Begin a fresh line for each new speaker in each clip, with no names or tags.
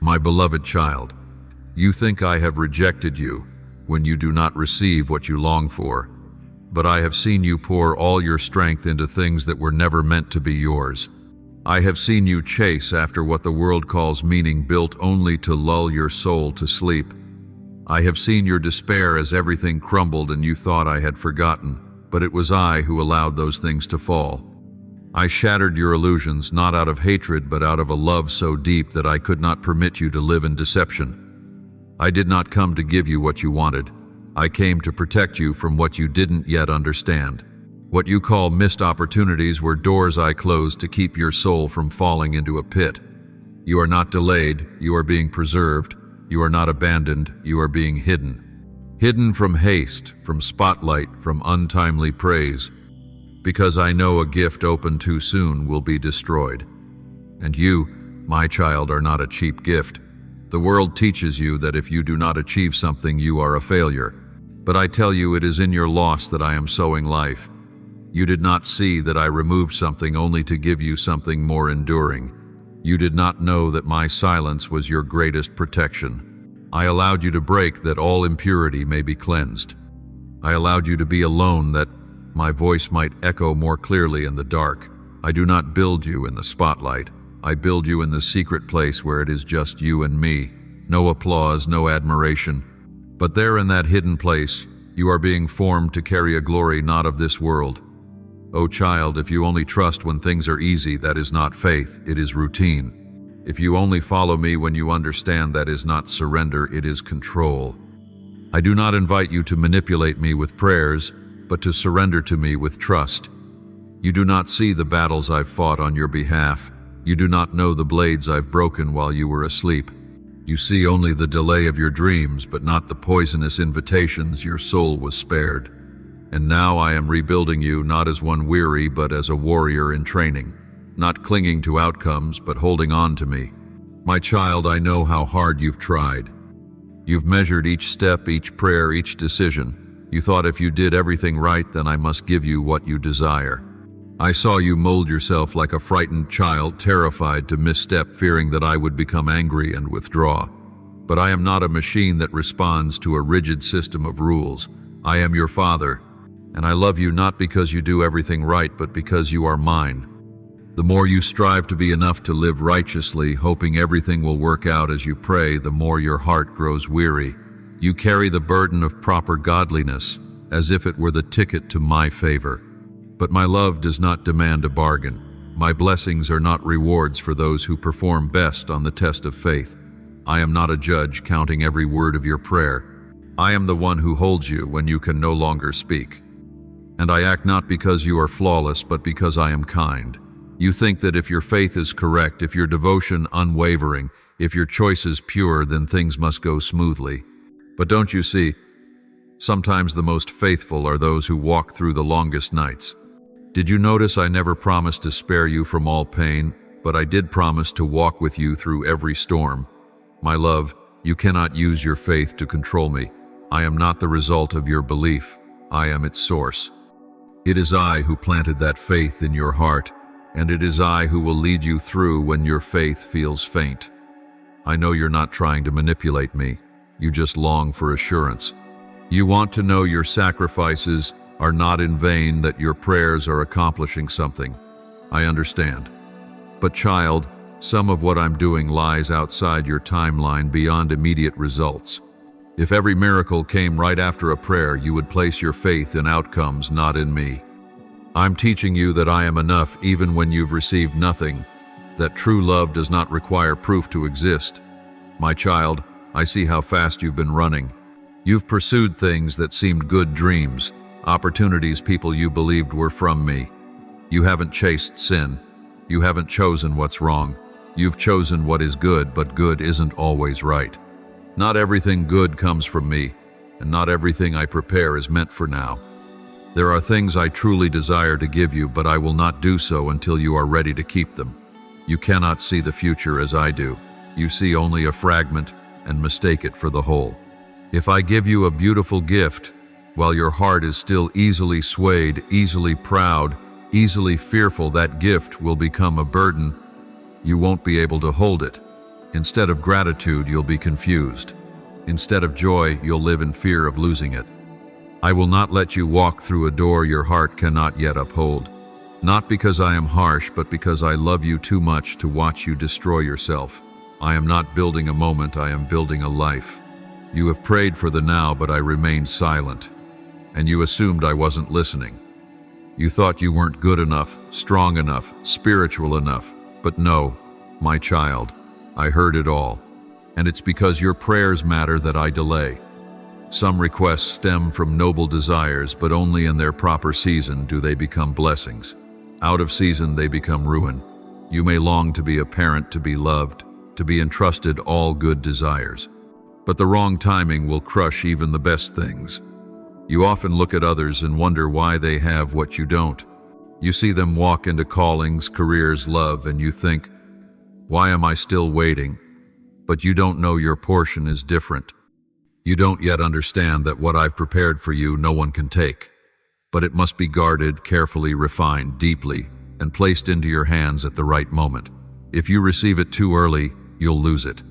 My beloved child, you think I have rejected you when you do not receive what you long for, but I have seen you pour all your strength into things that were never meant to be yours. I have seen you chase after what the world calls meaning, built only to lull your soul to sleep. I have seen your despair as everything crumbled and you thought I had forgotten, but it was I who allowed those things to fall. I shattered your illusions, not out of hatred, but out of a love so deep that I could not permit you to live in deception. I did not come to give you what you wanted. I came to protect you from what you didn't yet understand. What you call missed opportunities were doors I closed to keep your soul from falling into a pit. You are not delayed, you are being preserved. You are not abandoned, you are being hidden. Hidden from haste, from spotlight, from untimely praise. Because I know a gift opened too soon will be destroyed. And you, my child, are not a cheap gift. The world teaches you that if you do not achieve something, you are a failure. But I tell you, it is in your loss that I am sowing life. You did not see that I removed something only to give you something more enduring. You did not know that my silence was your greatest protection. I allowed you to break that all impurity may be cleansed. I allowed you to be alone that my voice might echo more clearly in the dark. I do not build you in the spotlight. I build you in the secret place where it is just you and me. No applause, no admiration. But there in that hidden place, you are being formed to carry a glory not of this world. O child, if you only trust when things are easy, that is not faith, it is routine. If you only follow me when you understand, that is not surrender, it is control. I do not invite you to manipulate me with prayers, but to surrender to me with trust. You do not see the battles I've fought on your behalf. You do not know the blades I've broken while you were asleep. You see only the delay of your dreams, but not the poisonous invitations your soul was spared. And now I am rebuilding you, not as one weary, but as a warrior in training, not clinging to outcomes, but holding on to me. My child, I know how hard you've tried. You've measured each step, each prayer, each decision. You thought if you did everything right, then I must give you what you desire. I saw you mold yourself like a frightened child, terrified to misstep, fearing that I would become angry and withdraw. But I am not a machine that responds to a rigid system of rules. I am your father. And I love you not because you do everything right, but because you are mine. The more you strive to be enough to live righteously, hoping everything will work out as you pray, the more your heart grows weary. You carry the burden of proper godliness, as if it were the ticket to my favor. But my love does not demand a bargain. My blessings are not rewards for those who perform best on the test of faith. I am not a judge counting every word of your prayer. I am the one who holds you when you can no longer speak. And I act not because you are flawless, but because I am kind. You think that if your faith is correct, if your devotion unwavering, if your choices pure, then things must go smoothly. But don't you see, sometimes the most faithful are those who walk through the longest nights. Did you notice I never promised to spare you from all pain, but I did promise to walk with you through every storm? My love, you cannot use your faith to control me. I am not the result of your belief. I am its source. It is I who planted that faith in your heart, and it is I who will lead you through when your faith feels faint. I know you're not trying to manipulate me. You just long for assurance. You want to know your sacrifices are not in vain, that your prayers are accomplishing something. I understand. But child, some of what I'm doing lies outside your timeline, beyond immediate results. If every miracle came right after a prayer, you would place your faith in outcomes, not in me. I'm teaching you that I am enough even when you've received nothing, that true love does not require proof to exist. My child, I see how fast you've been running. You've pursued things that seemed good dreams, opportunities people you believed were from me. You haven't chased sin. You haven't chosen what's wrong. You've chosen what is good, but good isn't always right. Not everything good comes from me, and not everything I prepare is meant for now. There are things I truly desire to give you, but I will not do so until you are ready to keep them. You cannot see the future as I do. You see only a fragment and mistake it for the whole. If I give you a beautiful gift, while your heart is still easily swayed, easily proud, easily fearful, that gift will become a burden. You won't be able to hold it. Instead of gratitude, you'll be confused. Instead of joy, you'll live in fear of losing it. I will not let you walk through a door your heart cannot yet uphold. Not because I am harsh, but because I love you too much to watch you destroy yourself. I am not building a moment, I am building a life. You have prayed for the now, but I remained silent. And you assumed I wasn't listening. You thought you weren't good enough, strong enough, spiritual enough. But no, my child, I heard it all. And it's because your prayers matter that I delay. Some requests stem from noble desires, but only in their proper season do they become blessings. Out of season, they become ruin. You may long to be a parent, to be loved, to be entrusted all good desires. But the wrong timing will crush even the best things. You often look at others and wonder why they have what you don't. You see them walk into callings, careers, love, and you think, why am I still waiting? But you don't know your portion is different. You don't yet understand that what I've prepared for you no one can take. But it must be guarded, carefully refined, deeply, and placed into your hands at the right moment. If you receive it too early, you'll lose it.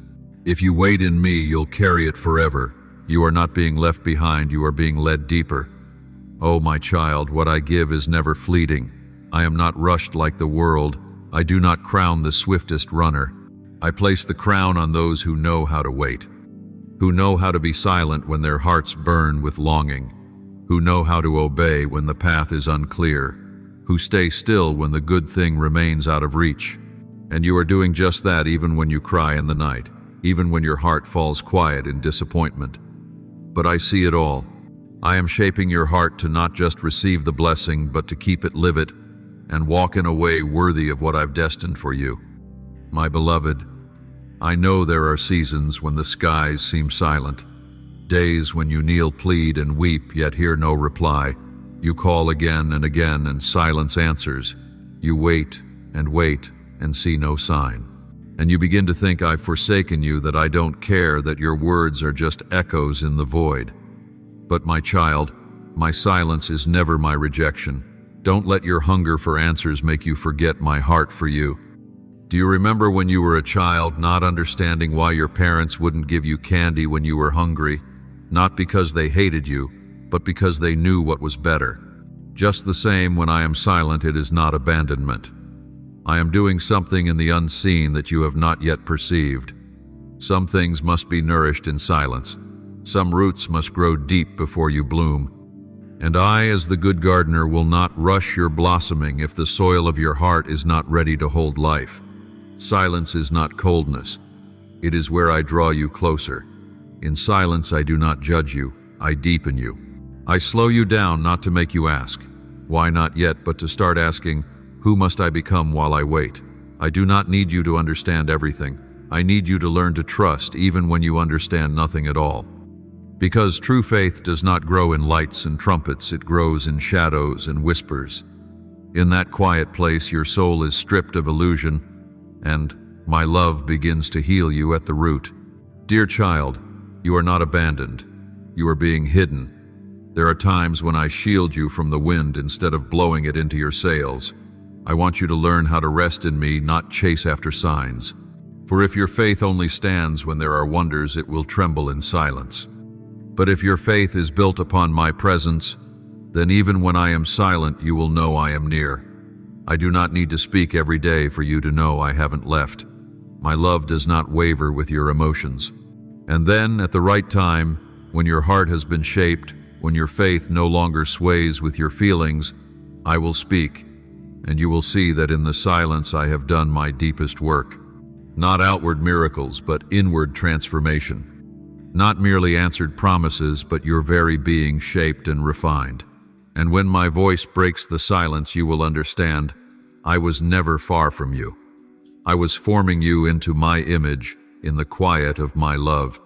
If you wait in me, you'll carry it forever. You are not being left behind, you are being led deeper. Oh, my child, what I give is never fleeting. I am not rushed like the world. I do not crown the swiftest runner. I place the crown on those who know how to wait, who know how to be silent when their hearts burn with longing, who know how to obey when the path is unclear, who stay still when the good thing remains out of reach. And you are doing just that even when you cry in the night, even when your heart falls quiet in disappointment. But I see it all. I am shaping your heart to not just receive the blessing, but to keep it, live it, and walk in a way worthy of what I've destined for you. My beloved, I know there are seasons when the skies seem silent, days when you kneel, plead, and weep, yet hear no reply. You call again and silence answers. You wait and see no sign. And you begin to think I've forsaken you, that I don't care, that your words are just echoes in the void. But my child, my silence is never my rejection. Don't let your hunger for answers make you forget my heart for you. Do you remember when you were a child, not understanding why your parents wouldn't give you candy when you were hungry? Not because they hated you, but because they knew what was better. Just the same, when I am silent, it is not abandonment. I am doing something in the unseen that you have not yet perceived. Some things must be nourished in silence. Some roots must grow deep before you bloom. And I, as the good gardener, will not rush your blossoming if the soil of your heart is not ready to hold life. Silence is not coldness. It is where I draw you closer. In silence, I do not judge you. I deepen you. I slow you down not to make you ask, why not yet, but to start asking, who must I become while I wait? I do not need you to understand everything. I need you to learn to trust even when you understand nothing at all. Because true faith does not grow in lights and trumpets, it grows in shadows and whispers. In that quiet place, your soul is stripped of illusion, and my love begins to heal you at the root. Dear child, you are not abandoned. You are being hidden. There are times when I shield you from the wind instead of blowing it into your sails. I want you to learn how to rest in me, not chase after signs. For if your faith only stands when there are wonders, it will tremble in silence. But if your faith is built upon my presence, then even when I am silent, you will know I am near. I do not need to speak every day for you to know I haven't left. My love does not waver with your emotions. And then, at the right time, when your heart has been shaped, when your faith no longer sways with your feelings, I will speak, and you will see that in the silence I have done my deepest work. Not outward miracles, but inward transformation. Not merely answered promises, but your very being shaped and refined. And when my voice breaks the silence, you will understand, I was never far from you. I was forming you into my image in the quiet of my love.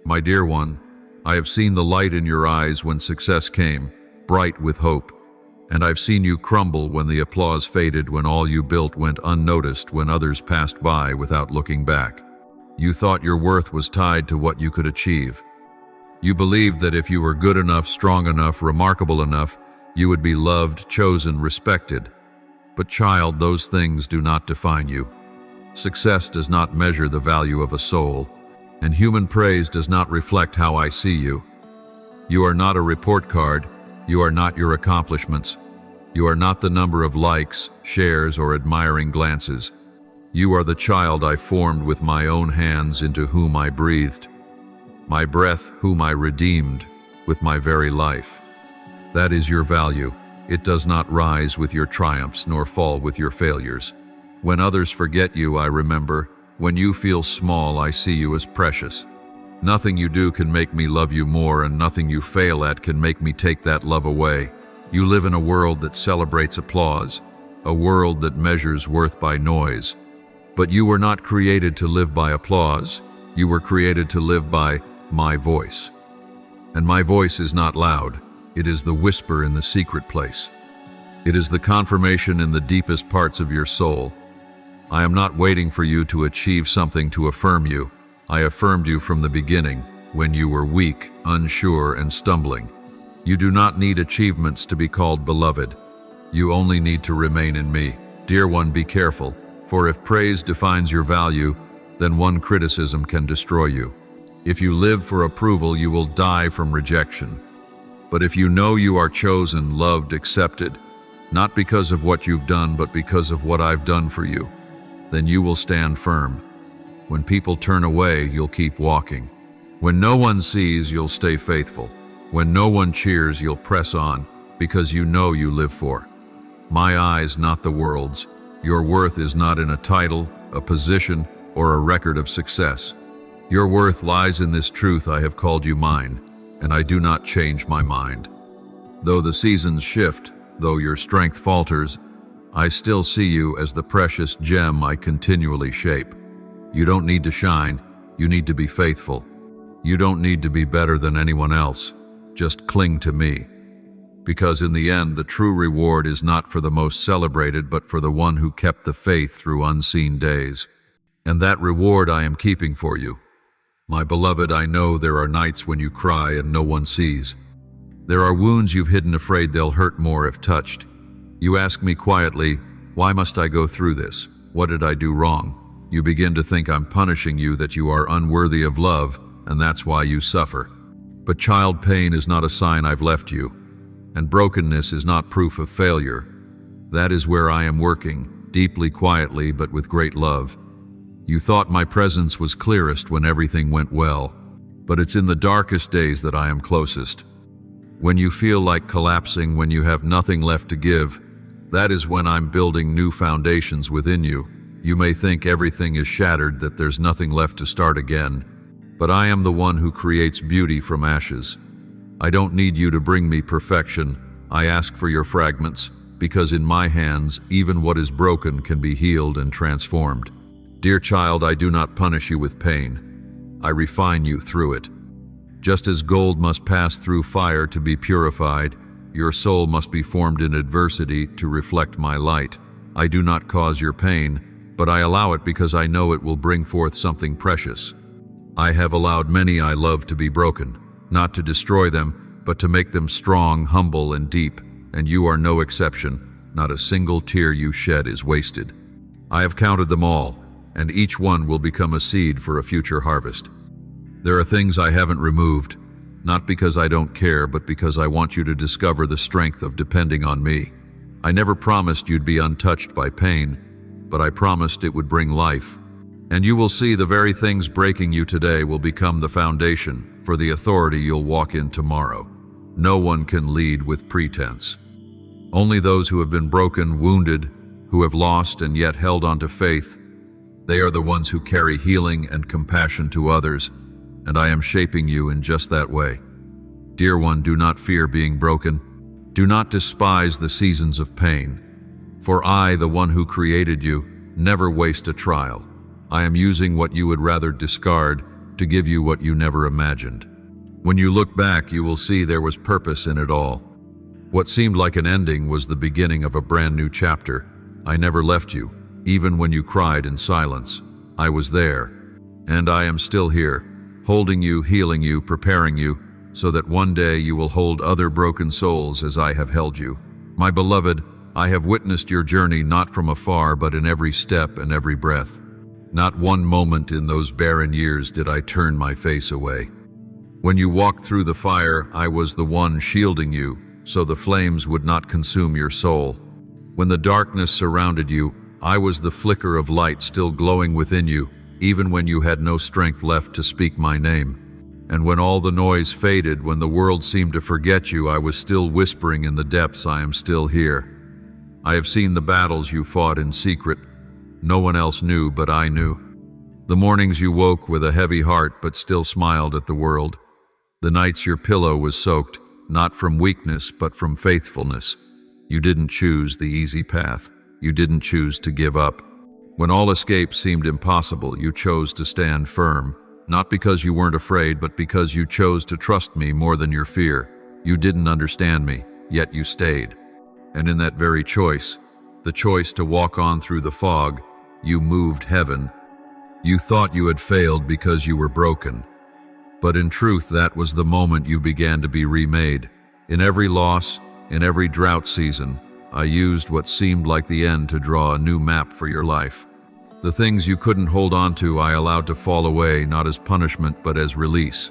My dear one, I have seen the light in your eyes when success came, bright with hope. And I've seen you crumble when the applause faded, when all you built went unnoticed, when others passed by without looking back. You thought your worth was tied to what you could achieve. You believed that if you were good enough, strong enough, remarkable enough, you would be loved, chosen, respected. But child, those things do not define you. Success does not measure the value of a soul, and human praise does not reflect how I see you. You are not a report card. You are not your accomplishments. You are not the number of likes, shares, or admiring glances. You are the child I formed with my own hands, into whom I breathed. My breath, whom I redeemed with my very life. That is your value. It does not rise with your triumphs nor fall with your failures. When others forget you, I remember. When you feel small, I see you as precious. Nothing you do can make me love you more, and nothing you fail at can make me take that love away. You live in a world that celebrates applause, a world that measures worth by noise. But you were not created to live by applause. You were created to live by my voice. And my voice is not loud. It is the whisper in the secret place. It is the confirmation in the deepest parts of your soul. I am not waiting for you to achieve something to affirm you. I affirmed you from the beginning, when you were weak, unsure, and stumbling. You do not need achievements to be called beloved. You only need to remain in me. Dear one, be careful, for if praise defines your value, then one criticism can destroy you. If you live for approval, you will die from rejection. But if you know you are chosen, loved, accepted, not because of what you've done, but because of what I've done for you, then you will stand firm. When people turn away, you'll keep walking. When no one sees, you'll stay faithful. When no one cheers, you'll press on, because you know you live for. My eyes, not the world's. Your worth is not in a title, a position, or a record of success. Your worth lies in this truth: I have called you mine, and I do not change my mind. Though the seasons shift, though your strength falters, I still see you as the precious gem I continually shape. You don't need to shine, you need to be faithful. You don't need to be better than anyone else, just cling to me. Because in the end, the true reward is not for the most celebrated, but for the one who kept the faith through unseen days. And that reward I am keeping for you. My beloved, I know there are nights when you cry and no one sees. There are wounds you've hidden, afraid they'll hurt more if touched. You ask me quietly, why must I go through this? What did I do wrong? You begin to think I'm punishing you, that you are unworthy of love, and that's why you suffer. But child, pain is not a sign I've left you, and brokenness is not proof of failure. That is where I am working, deeply, quietly, but with great love. You thought my presence was clearest when everything went well, but it's in the darkest days that I am closest. When you feel like collapsing, when you have nothing left to give, that is when I'm building new foundations within you. You may think everything is shattered, that there's nothing left to start again, but I am the one who creates beauty from ashes. I don't need you to bring me perfection. I ask for your fragments, because in my hands, even what is broken can be healed and transformed. Dear child, I do not punish you with pain. I refine you through it. Just as gold must pass through fire to be purified, your soul must be formed in adversity to reflect my light. I do not cause your pain, but I allow it because I know it will bring forth something precious. I have allowed many I love to be broken, not to destroy them, but to make them strong, humble, and deep, and you are no exception. Not a single tear you shed is wasted. I have counted them all, and each one will become a seed for a future harvest. There are things I haven't removed, not because I don't care, but because I want you to discover the strength of depending on me. I never promised you'd be untouched by pain, but I promised it would bring life. And you will see the very things breaking you today will become the foundation for the authority you'll walk in tomorrow. No one can lead with pretense. Only those who have been broken, wounded, who have lost and yet held on to faith, they are the ones who carry healing and compassion to others, and I am shaping you in just that way. Dear one, do not fear being broken. Do not despise the seasons of pain. For I, the one who created you, never waste a trial. I am using what you would rather discard to give you what you never imagined. When you look back, you will see there was purpose in it all. What seemed like an ending was the beginning of a brand new chapter. I never left you, even when you cried in silence. I was there, and I am still here, holding you, healing you, preparing you, so that one day you will hold other broken souls as I have held you. My beloved, I have witnessed your journey not from afar, but in every step and every breath. Not one moment in those barren years did I turn my face away. When you walked through the fire, I was the one shielding you, so the flames would not consume your soul. When the darkness surrounded you, I was the flicker of light still glowing within you, even when you had no strength left to speak my name. And when all the noise faded, when the world seemed to forget you, I was still whispering in the depths, I am still here. I have seen the battles you fought in secret. No one else knew, but I knew. The mornings you woke with a heavy heart but still smiled at the world. The nights your pillow was soaked, not from weakness but from faithfulness. You didn't choose the easy path. You didn't choose to give up. When all escape seemed impossible, you chose to stand firm. Not because you weren't afraid, but because you chose to trust me more than your fear. You didn't understand me, yet you stayed. And in that very choice, the choice to walk on through the fog, you moved heaven. You thought you had failed because you were broken. But in truth, that was the moment you began to be remade. In every loss, in every drought season, I used what seemed like the end to draw a new map for your life. The things you couldn't hold on to, I allowed to fall away, not as punishment, but as release.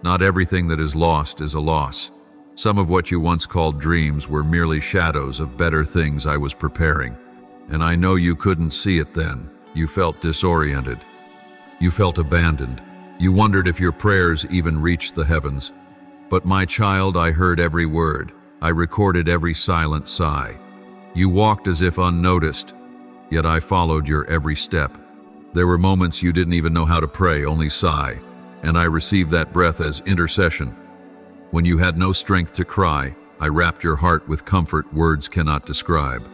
Not everything that is lost is a loss. Some of what you once called dreams were merely shadows of better things I was preparing. And I know you couldn't see it then. You felt disoriented. You felt abandoned. You wondered if your prayers even reached the heavens. But my child, I heard every word. I recorded every silent sigh. You walked as if unnoticed, yet I followed your every step. There were moments you didn't even know how to pray, only sigh, and I received that breath as intercession. When you had no strength to cry, I wrapped your heart with comfort words cannot describe.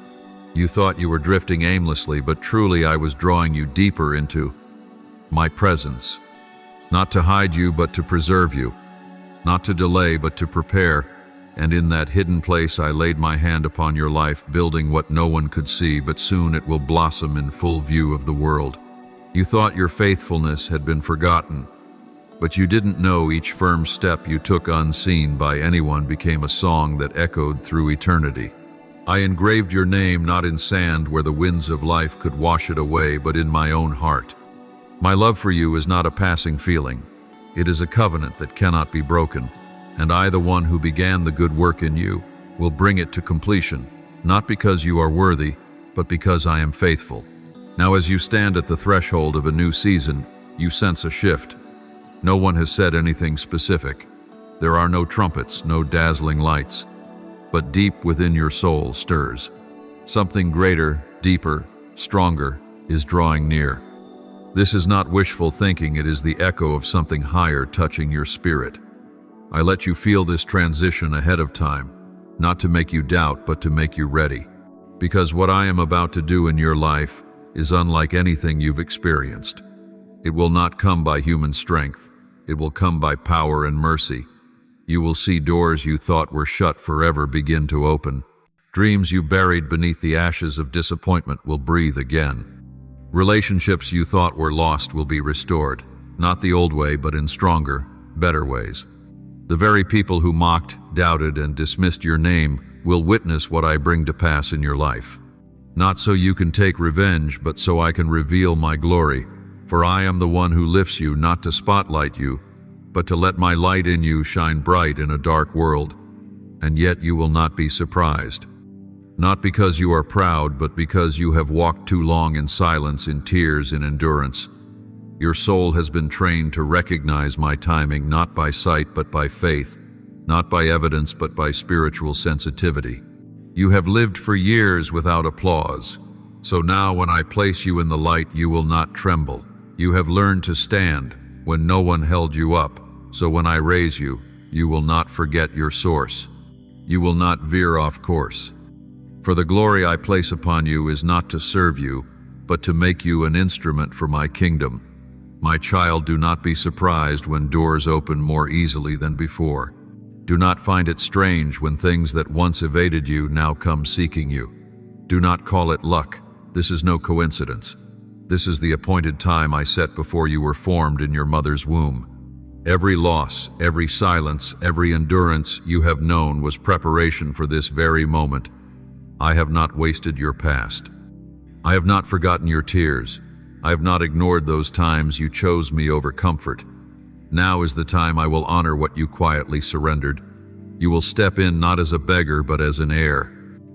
You thought you were drifting aimlessly, but truly I was drawing you deeper into my presence. Not to hide you, but to preserve you. Not to delay, but to prepare. And in that hidden place I laid my hand upon your life, building what no one could see, but soon it will blossom in full view of the world. You thought your faithfulness had been forgotten, but you didn't know each firm step you took unseen by anyone became a song that echoed through eternity. I engraved your name not in sand where the winds of life could wash it away, but in my own heart. My love for you is not a passing feeling. It is a covenant that cannot be broken. And I, the one who began the good work in you, will bring it to completion, not because you are worthy, but because I am faithful. Now as you stand at the threshold of a new season, you sense a shift. No one has said anything specific. There are no trumpets, no dazzling lights. But deep within your soul stirs. Something greater, deeper, stronger is drawing near. This is not wishful thinking, it is the echo of something higher touching your spirit. I let you feel this transition ahead of time, not to make you doubt, but to make you ready. Because what I am about to do in your life is unlike anything you've experienced. It will not come by human strength. It will come by power and mercy. You will see doors you thought were shut forever begin to open. Dreams you buried beneath the ashes of disappointment will breathe again. Relationships you thought were lost will be restored, not the old way, but in stronger, better ways. The very people who mocked, doubted, and dismissed your name will witness what I bring to pass in your life. Not so you can take revenge, but so I can reveal my glory. For I am the one who lifts you, not to spotlight you, but to let my light in you shine bright in a dark world. And yet you will not be surprised. Not because you are proud, but because you have walked too long in silence, in tears, in endurance. Your soul has been trained to recognize my timing, not by sight, but by faith, not by evidence, but by spiritual sensitivity. You have lived for years without applause. So now when I place you in the light, you will not tremble. You have learned to stand when no one held you up. So when I raise you, you will not forget your source. You will not veer off course. For the glory I place upon you is not to serve you, but to make you an instrument for my kingdom. My child, do not be surprised when doors open more easily than before. Do not find it strange when things that once evaded you now come seeking you. Do not call it luck. This is no coincidence. This is the appointed time I set before you were formed in your mother's womb. Every loss, every silence, every endurance you have known was preparation for this very moment. I have not wasted your past. I have not forgotten your tears. I have not ignored those times you chose me over comfort. Now is the time I will honor what you quietly surrendered. You will step in not as a beggar but as an heir,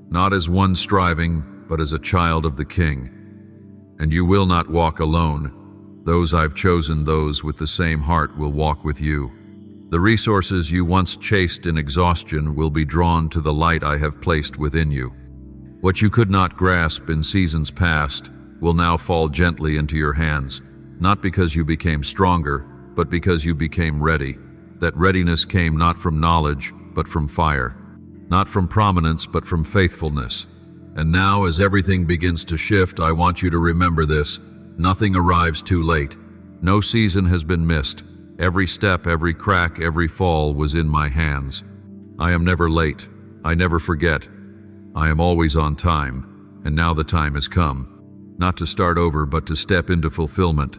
not as one striving but as a child of the King. And you will not walk alone. Those I've chosen, those with the same heart, will walk with you. The resources you once chased in exhaustion will be drawn to the light I have placed within you. What you could not grasp in seasons past will now fall gently into your hands, not because you became stronger, but because you became ready. That readiness came not from knowledge, but from fire, not from prominence, but from faithfulness. And now, as everything begins to shift, I want you to remember this. Nothing arrives too late. No season has been missed. Every step, every crack, every fall was in my hands. I am never late. I never forget. I am always on time. And now the time has come. Not to start over, but to step into fulfillment.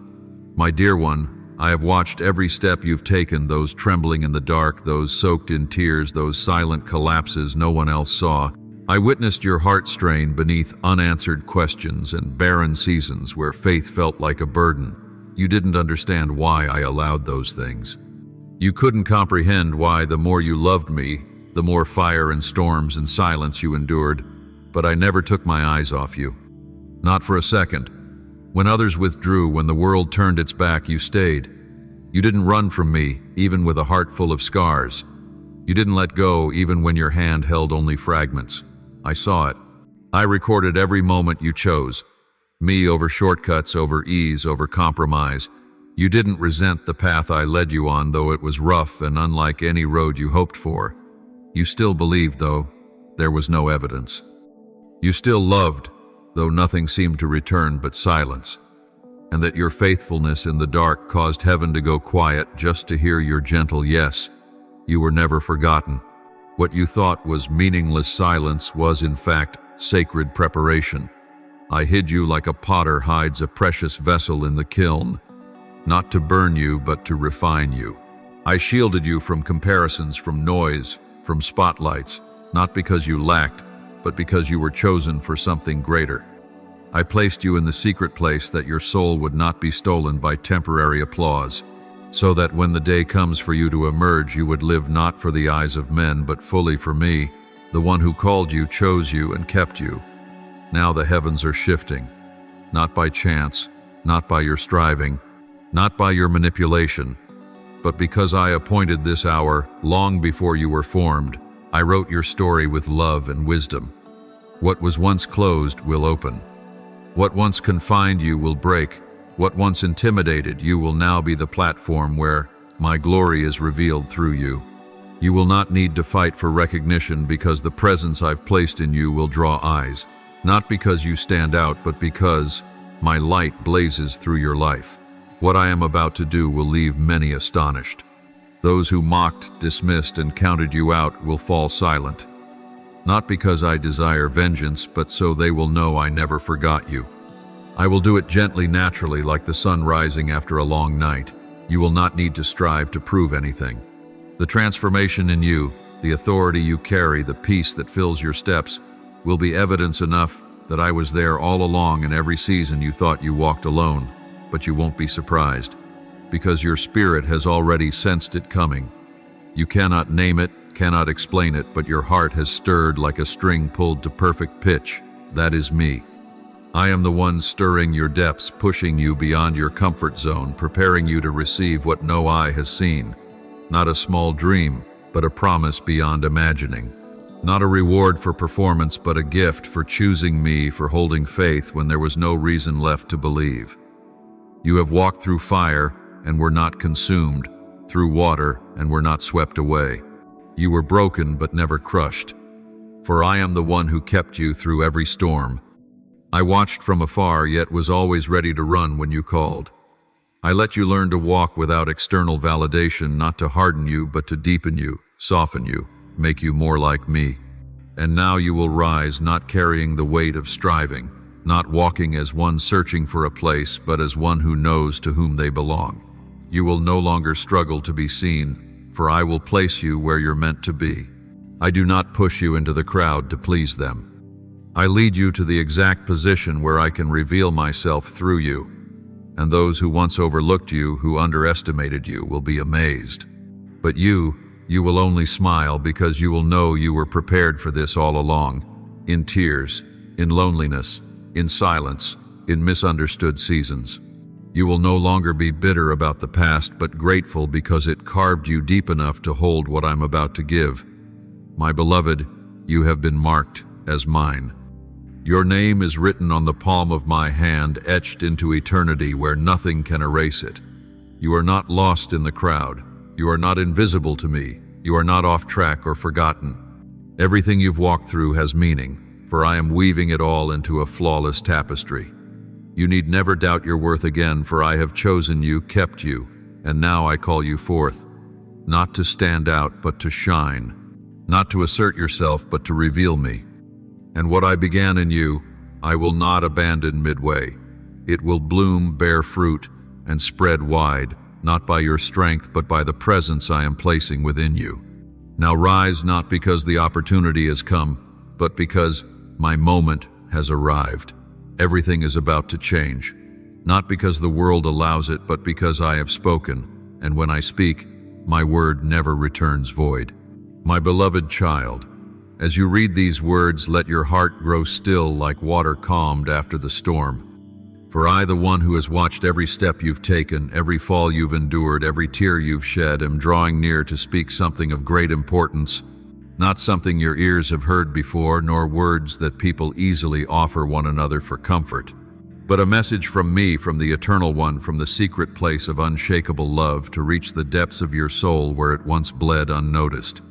My dear one, I have watched every step you've taken, those trembling in the dark, those soaked in tears, those silent collapses no one else saw. I witnessed your heart strain beneath unanswered questions and barren seasons where faith felt like a burden. You didn't understand why I allowed those things. You couldn't comprehend why the more you loved me, the more fire and storms and silence you endured. But I never took my eyes off you. Not for a second. When others withdrew, when the world turned its back, you stayed. You didn't run from me, even with a heart full of scars. You didn't let go, even when your hand held only fragments. I saw it. I recorded every moment you chose. Me over shortcuts, over ease, over compromise. You didn't resent the path I led you on, though it was rough and unlike any road you hoped for. You still believed, though there was no evidence. You still loved, though nothing seemed to return but silence. And that your faithfulness in the dark caused heaven to go quiet just to hear your gentle yes. You were never forgotten. What you thought was meaningless silence was, in fact, sacred preparation. I hid you like a potter hides a precious vessel in the kiln, not to burn you, but to refine you. I shielded you from comparisons, from noise, from spotlights, not because you lacked, but because you were chosen for something greater. I placed you in the secret place that your soul would not be stolen by temporary applause, so that when the day comes for you to emerge, you would live not for the eyes of men, but fully for me, the one who called you, chose you, and kept you. Now the heavens are shifting, not by chance, not by your striving, not by your manipulation, but because I appointed this hour long before you were formed. I wrote your story with love and wisdom. What was once closed will open. What once confined you will break. What once intimidated you will now be the platform where my glory is revealed through you. You will not need to fight for recognition, because the presence I've placed in you will draw eyes, not because you stand out, but because my light blazes through your life. What I am about to do will leave many astonished. Those who mocked, dismissed, and counted you out will fall silent. Not because I desire vengeance, but so they will know I never forgot you. I will do it gently, naturally, like the sun rising after a long night. You will not need to strive to prove anything. The transformation in you, the authority you carry, the peace that fills your steps, will be evidence enough that I was there all along. In every season you thought you walked alone, but you won't be surprised, because your spirit has already sensed it coming. You cannot name it, cannot explain it, but your heart has stirred like a string pulled to perfect pitch. That is me. I am the one stirring your depths, pushing you beyond your comfort zone, preparing you to receive what no eye has seen. Not a small dream, but a promise beyond imagining. Not a reward for performance, but a gift for choosing me, for holding faith when there was no reason left to believe. You have walked through fire and were not consumed, through water and were not swept away. You were broken but never crushed. For I am the one who kept you through every storm. I watched from afar, yet was always ready to run when you called. I let you learn to walk without external validation, not to harden you, but to deepen you, soften you, make you more like me. And now you will rise, not carrying the weight of striving, not walking as one searching for a place, but as one who knows to whom they belong. You will no longer struggle to be seen, for I will place you where you're meant to be. I do not push you into the crowd to please them. I lead you to the exact position where I can reveal myself through you. and those who once overlooked you, who underestimated you, will be amazed. But you will only smile because you will know you were prepared for this all along, in tears, in loneliness, in silence, in misunderstood seasons. You will no longer be bitter about the past, but grateful because it carved you deep enough to hold what I'm about to give. My beloved, you have been marked as mine. Your name is written on the palm of my hand, etched into eternity where nothing can erase it. You are not lost in the crowd. You are not invisible to me. You are not off track or forgotten. Everything you've walked through has meaning, for I am weaving it all into a flawless tapestry. You need never doubt your worth again, for I have chosen you, kept you, and now I call you forth, not to stand out, but to shine, not to assert yourself, but to reveal me. And what I began in you, I will not abandon midway. It will bloom, bear fruit, and spread wide, not by your strength, but by the presence I am placing within you. Now rise, not because the opportunity has come, but because my moment has arrived. Everything is about to change, not because the world allows it, but because I have spoken, and when I speak, my word never returns void. My beloved child, as you read these words, let your heart grow still like water calmed after the storm. For I, the one who has watched every step you've taken, every fall you've endured, every tear you've shed, am drawing near to speak something of great importance, not something your ears have heard before, nor words that people easily offer one another for comfort, but a message from me, from the Eternal One, from the secret place of unshakable love, to reach the depths of your soul where it once bled unnoticed.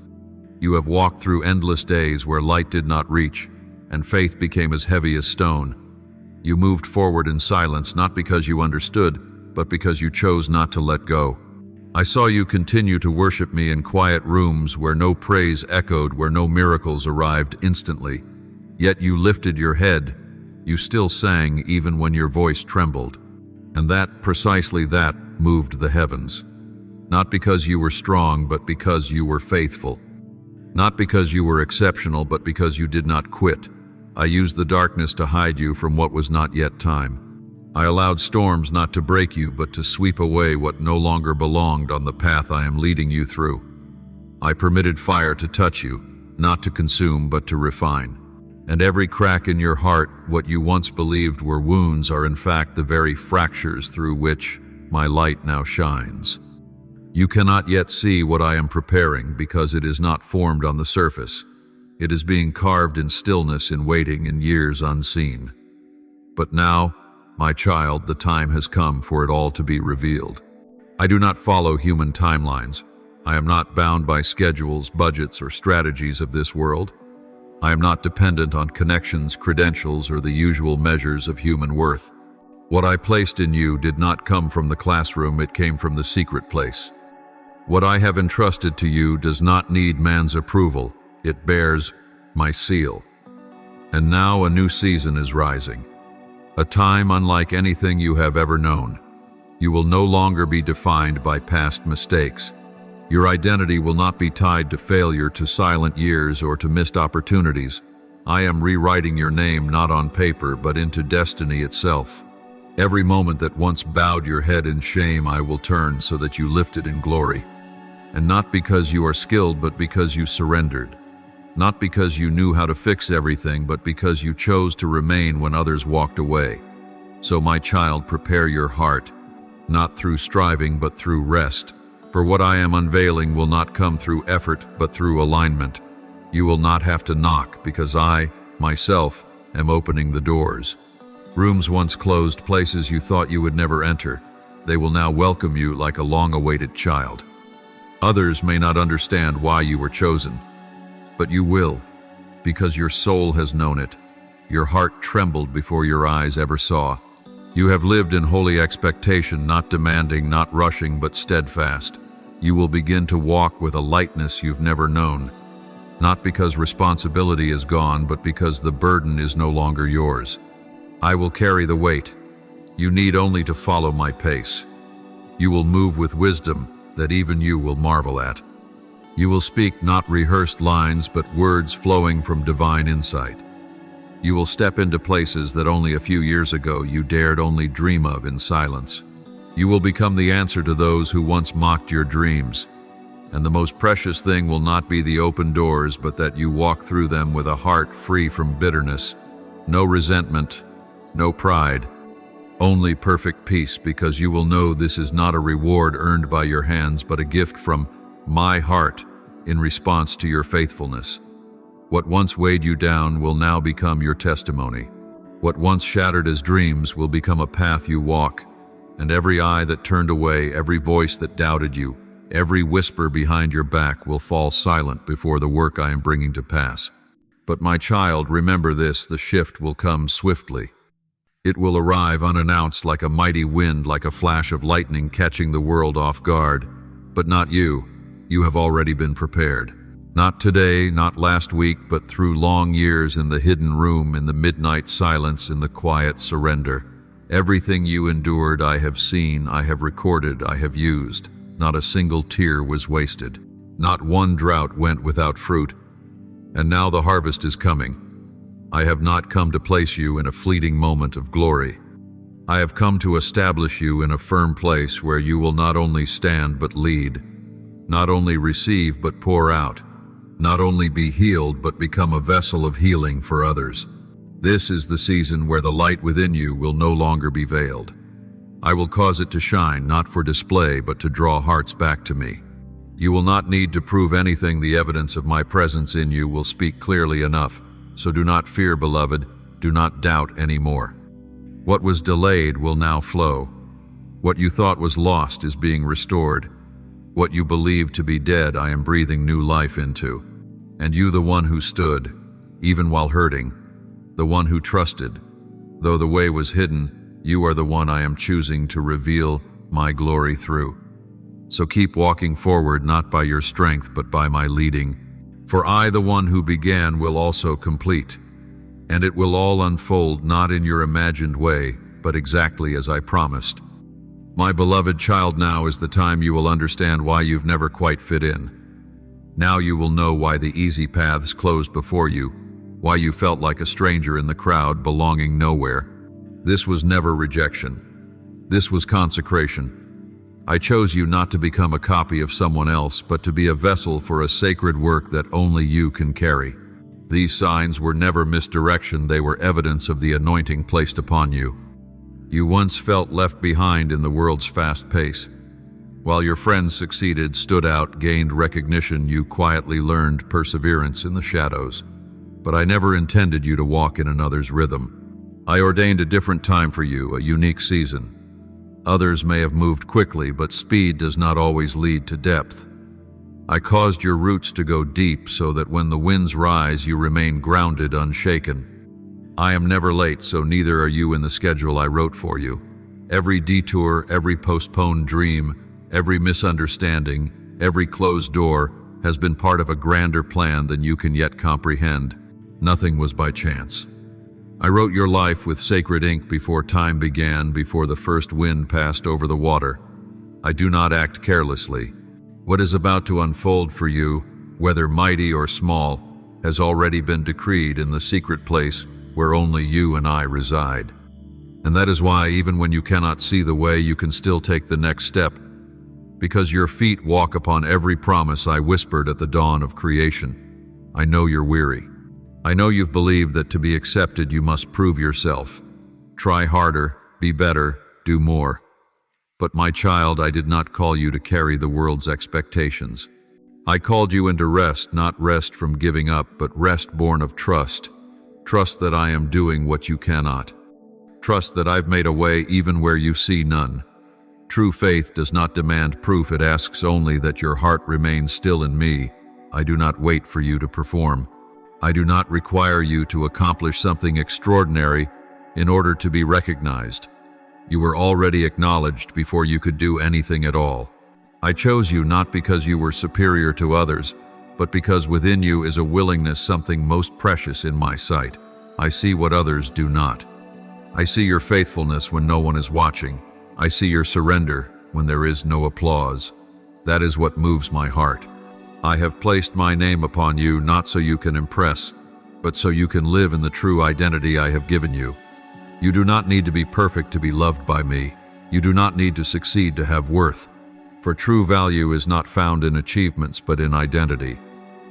You have walked through endless days where light did not reach, and faith became as heavy as stone. You moved forward in silence, not because you understood, but because you chose not to let go. I saw you continue to worship me in quiet rooms where no praise echoed, where no miracles arrived instantly. Yet you lifted your head. You still sang even when your voice trembled. And that, precisely that, moved the heavens. Not because you were strong, but because you were faithful. Not because you were exceptional, but because you did not quit. I used the darkness to hide you from what was not yet time. I allowed storms not to break you, but to sweep away what no longer belonged on the path I am leading you through. I permitted fire to touch you, not to consume, but to refine. And every crack in your heart, what you once believed were wounds, are in fact the very fractures through which my light now shines. You cannot yet see what I am preparing because it is not formed on the surface. It is being carved in stillness, in waiting, in years unseen. But now, my child, the time has come for it all to be revealed. I do not follow human timelines. I am not bound by schedules, budgets, or strategies of this world. I am not dependent on connections, credentials, or the usual measures of human worth. What I placed in you did not come from the classroom, it came from the secret place. What I have entrusted to you does not need man's approval, it bears my seal. And now a new season is rising. A time unlike anything you have ever known. You will no longer be defined by past mistakes. Your identity will not be tied to failure, to silent years, or to missed opportunities. I am rewriting your name not on paper, but into destiny itself. Every moment that once bowed your head in shame, I will turn so that you lift it in glory. And not because you are skilled, but because you surrendered. Not because you knew how to fix everything, but because you chose to remain when others walked away. So, my child, prepare your heart, not through striving, but through rest. For what I am unveiling will not come through effort, but through alignment. You will not have to knock, because I, myself, am opening the doors. Rooms once closed, places you thought you would never enter, they will now welcome you like a long-awaited child. Others may not understand why you were chosen, but you will, because your soul has known it. Your heart trembled before your eyes ever saw. You have lived in holy expectation, not demanding, not rushing, but steadfast. You will begin to walk with a lightness you've never known, not because responsibility is gone, but because the burden is no longer yours. I will carry the weight. You need only to follow my pace. You will move with wisdom that even you will marvel at. You will speak not rehearsed lines, but words flowing from divine insight. You will step into places that only a few years ago you dared only dream of in silence. You will become the answer to those who once mocked your dreams. And the most precious thing will not be the open doors, but that you walk through them with a heart free from bitterness, no resentment, no pride, only perfect peace, because you will know this is not a reward earned by your hands, but a gift from my heart in response to your faithfulness. What once weighed you down will now become your testimony. What once shattered as dreams will become a path you walk, and every eye that turned away, every voice that doubted you, every whisper behind your back will fall silent before the work I am bringing to pass. But my child, remember this, the shift will come swiftly. It will arrive unannounced like a mighty wind, like a flash of lightning catching the world off guard. But not you. You have already been prepared. Not today, not last week, but through long years in the hidden room, in the midnight silence, in the quiet surrender. Everything you endured, I have seen, I have recorded, I have used. Not a single tear was wasted. Not one drought went without fruit. And now the harvest is coming. I have not come to place you in a fleeting moment of glory. I have come to establish you in a firm place where you will not only stand but lead, not only receive but pour out, not only be healed but become a vessel of healing for others. This is the season where the light within you will no longer be veiled. I will cause it to shine, not for display, but to draw hearts back to me. You will not need to prove anything. The evidence of my presence in you will speak clearly enough. So do not fear, beloved. Do not doubt anymore. What was delayed will now flow. What you thought was lost is being restored. What you believed to be dead, I am breathing new life into. And you, the one who stood, even while hurting, the one who trusted, though the way was hidden, you are the one I am choosing to reveal my glory through. So keep walking forward, not by your strength, but by my leading. For I, the one who began, will also complete. And it will all unfold, not in your imagined way, but exactly as I promised. My beloved child, now is the time you will understand why you've never quite fit in. Now you will know why the easy paths closed before you, why you felt like a stranger in the crowd, belonging nowhere. This was never rejection. This was consecration. I chose you not to become a copy of someone else, but to be a vessel for a sacred work that only you can carry. These signs were never misdirection, they were evidence of the anointing placed upon you. You once felt left behind in the world's fast pace. While your friends succeeded, stood out, gained recognition, you quietly learned perseverance in the shadows. But I never intended you to walk in another's rhythm. I ordained a different time for you, a unique season. Others may have moved quickly, but speed does not always lead to depth. I caused your roots to go deep so that when the winds rise, you remain grounded, unshaken. I am never late, so neither are you in the schedule I wrote for you. Every detour, every postponed dream, every misunderstanding, every closed door has been part of a grander plan than you can yet comprehend. Nothing was by chance. I wrote your life with sacred ink before time began, before the first wind passed over the water. I do not act carelessly. What is about to unfold for you, whether mighty or small, has already been decreed in the secret place where only you and I reside. And that is why, even when you cannot see the way, you can still take the next step, because your feet walk upon every promise I whispered at the dawn of creation. I know you're weary. I know you've believed that to be accepted you must prove yourself. Try harder, be better, do more. But my child, I did not call you to carry the world's expectations. I called you into rest, not rest from giving up, but rest born of trust. Trust that I am doing what you cannot. Trust that I've made a way even where you see none. True faith does not demand proof, it asks only that your heart remains still in me. I do not wait for you to perform. I do not require you to accomplish something extraordinary in order to be recognized. You were already acknowledged before you could do anything at all. I chose you not because you were superior to others, but because within you is a willingness, something most precious in my sight. I see what others do not. I see your faithfulness when no one is watching. I see your surrender when there is no applause. That is what moves my heart. I have placed my name upon you not so you can impress, but so you can live in the true identity I have given you. You do not need to be perfect to be loved by me. You do not need to succeed to have worth. For true value is not found in achievements but in identity.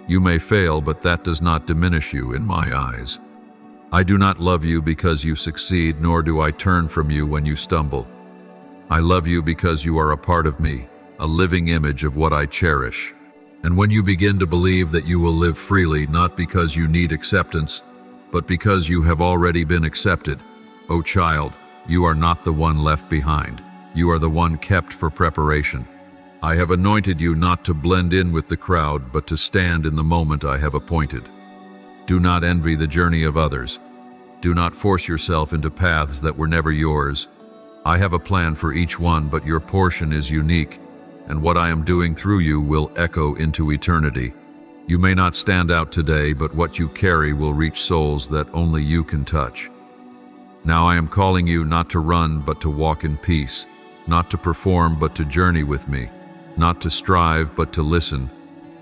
You may fail, but that does not diminish you in my eyes. I do not love you because you succeed, nor do I turn from you when you stumble. I love you because you are a part of me, a living image of what I cherish. And when you begin to believe that you will live freely, not because you need acceptance, but because you have already been accepted, O child, you are not the one left behind. You are the one kept for preparation. I have anointed you not to blend in with the crowd, but to stand in the moment I have appointed. Do not envy the journey of others. Do not force yourself into paths that were never yours. I have a plan for each one, but your portion is unique, and what I am doing through you will echo into eternity. You may not stand out today, but what you carry will reach souls that only you can touch. Now I am calling you not to run, but to walk in peace, not to perform, but to journey with me, not to strive, but to listen.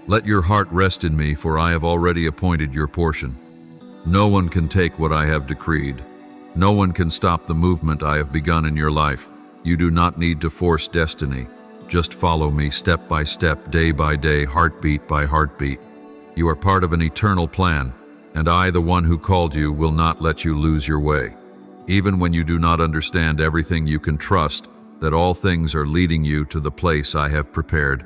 Let your heart rest in me, for I have already appointed your portion. No one can take what I have decreed. No one can stop the movement I have begun in your life. You do not need to force destiny. Just follow me step by step, day by day, heartbeat by heartbeat. You are part of an eternal plan, and I, the one who called you, will not let you lose your way. Even when you do not understand everything, you can trust that all things are leading you to the place I have prepared.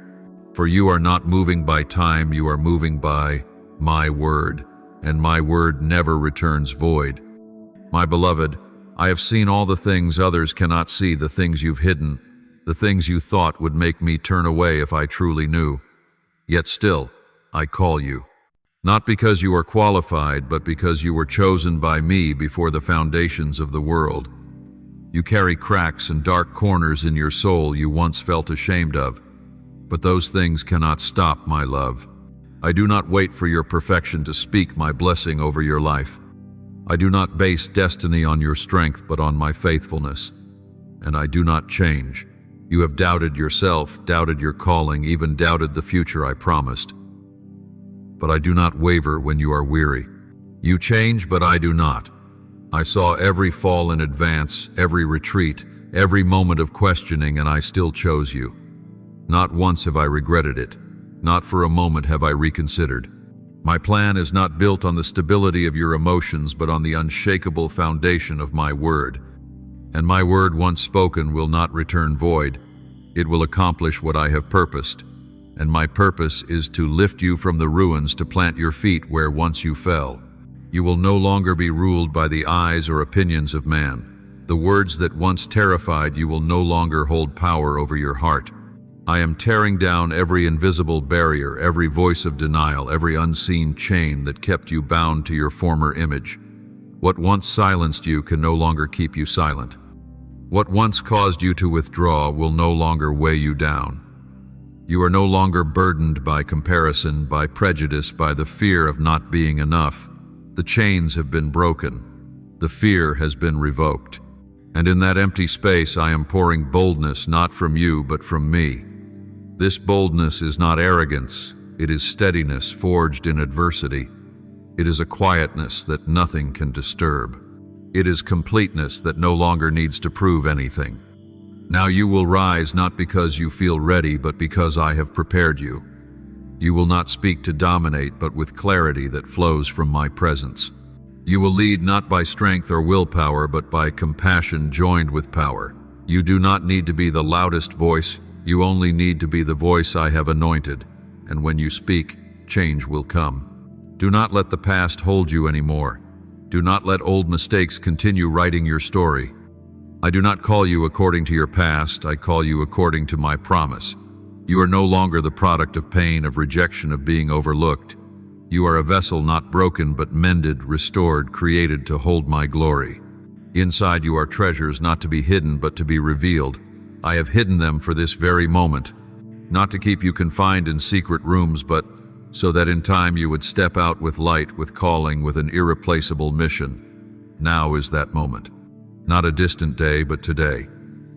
For you are not moving by time, you are moving by my word, and my word never returns void. My beloved, I have seen all the things others cannot see, the things you've hidden, the things you thought would make me turn away if I truly knew. Yet still, I call you. Not because you are qualified, but because you were chosen by me before the foundations of the world. You carry cracks and dark corners in your soul you once felt ashamed of, but those things cannot stop my love. I do not wait for your perfection to speak my blessing over your life. I do not base destiny on your strength, but on my faithfulness. And I do not change. You have doubted yourself, doubted your calling, even doubted the future I promised. But I do not waver when you are weary. You change, but I do not. I saw every fall in advance, every retreat, every moment of questioning, and I still chose you. Not once have I regretted it. Not for a moment have I reconsidered. My plan is not built on the stability of your emotions, but on the unshakable foundation of my word. And my word, once spoken, will not return void. It will accomplish what I have purposed. And my purpose is to lift you from the ruins, to plant your feet where once you fell. You will no longer be ruled by the eyes or opinions of man. The words that once terrified you will no longer hold power over your heart. I am tearing down every invisible barrier, every voice of denial, every unseen chain that kept you bound to your former image. What once silenced you can no longer keep you silent. What once caused you to withdraw will no longer weigh you down. You are no longer burdened by comparison, by prejudice, by the fear of not being enough. The chains have been broken. The fear has been revoked. And in that empty space I am pouring boldness, not from you, but from me. This boldness is not arrogance. It is steadiness forged in adversity. It is a quietness that nothing can disturb. It is completeness that no longer needs to prove anything. Now you will rise not because you feel ready, but because I have prepared you. You will not speak to dominate, but with clarity that flows from my presence. You will lead not by strength or willpower, but by compassion joined with power. You do not need to be the loudest voice. You only need to be the voice I have anointed. And when you speak, change will come. Do not let the past hold you anymore. Do not let old mistakes continue writing your story. I do not call you according to your past. I call you according to my promise. You are no longer the product of pain, of rejection, of being overlooked. You are a vessel not broken, but mended, restored, created to hold my glory. Inside you are treasures not to be hidden, but to be revealed. I have hidden them for this very moment, not to keep you confined in secret rooms, but so that in time you would step out with light, with calling, with an irreplaceable mission. Now is that moment. Not a distant day, but today.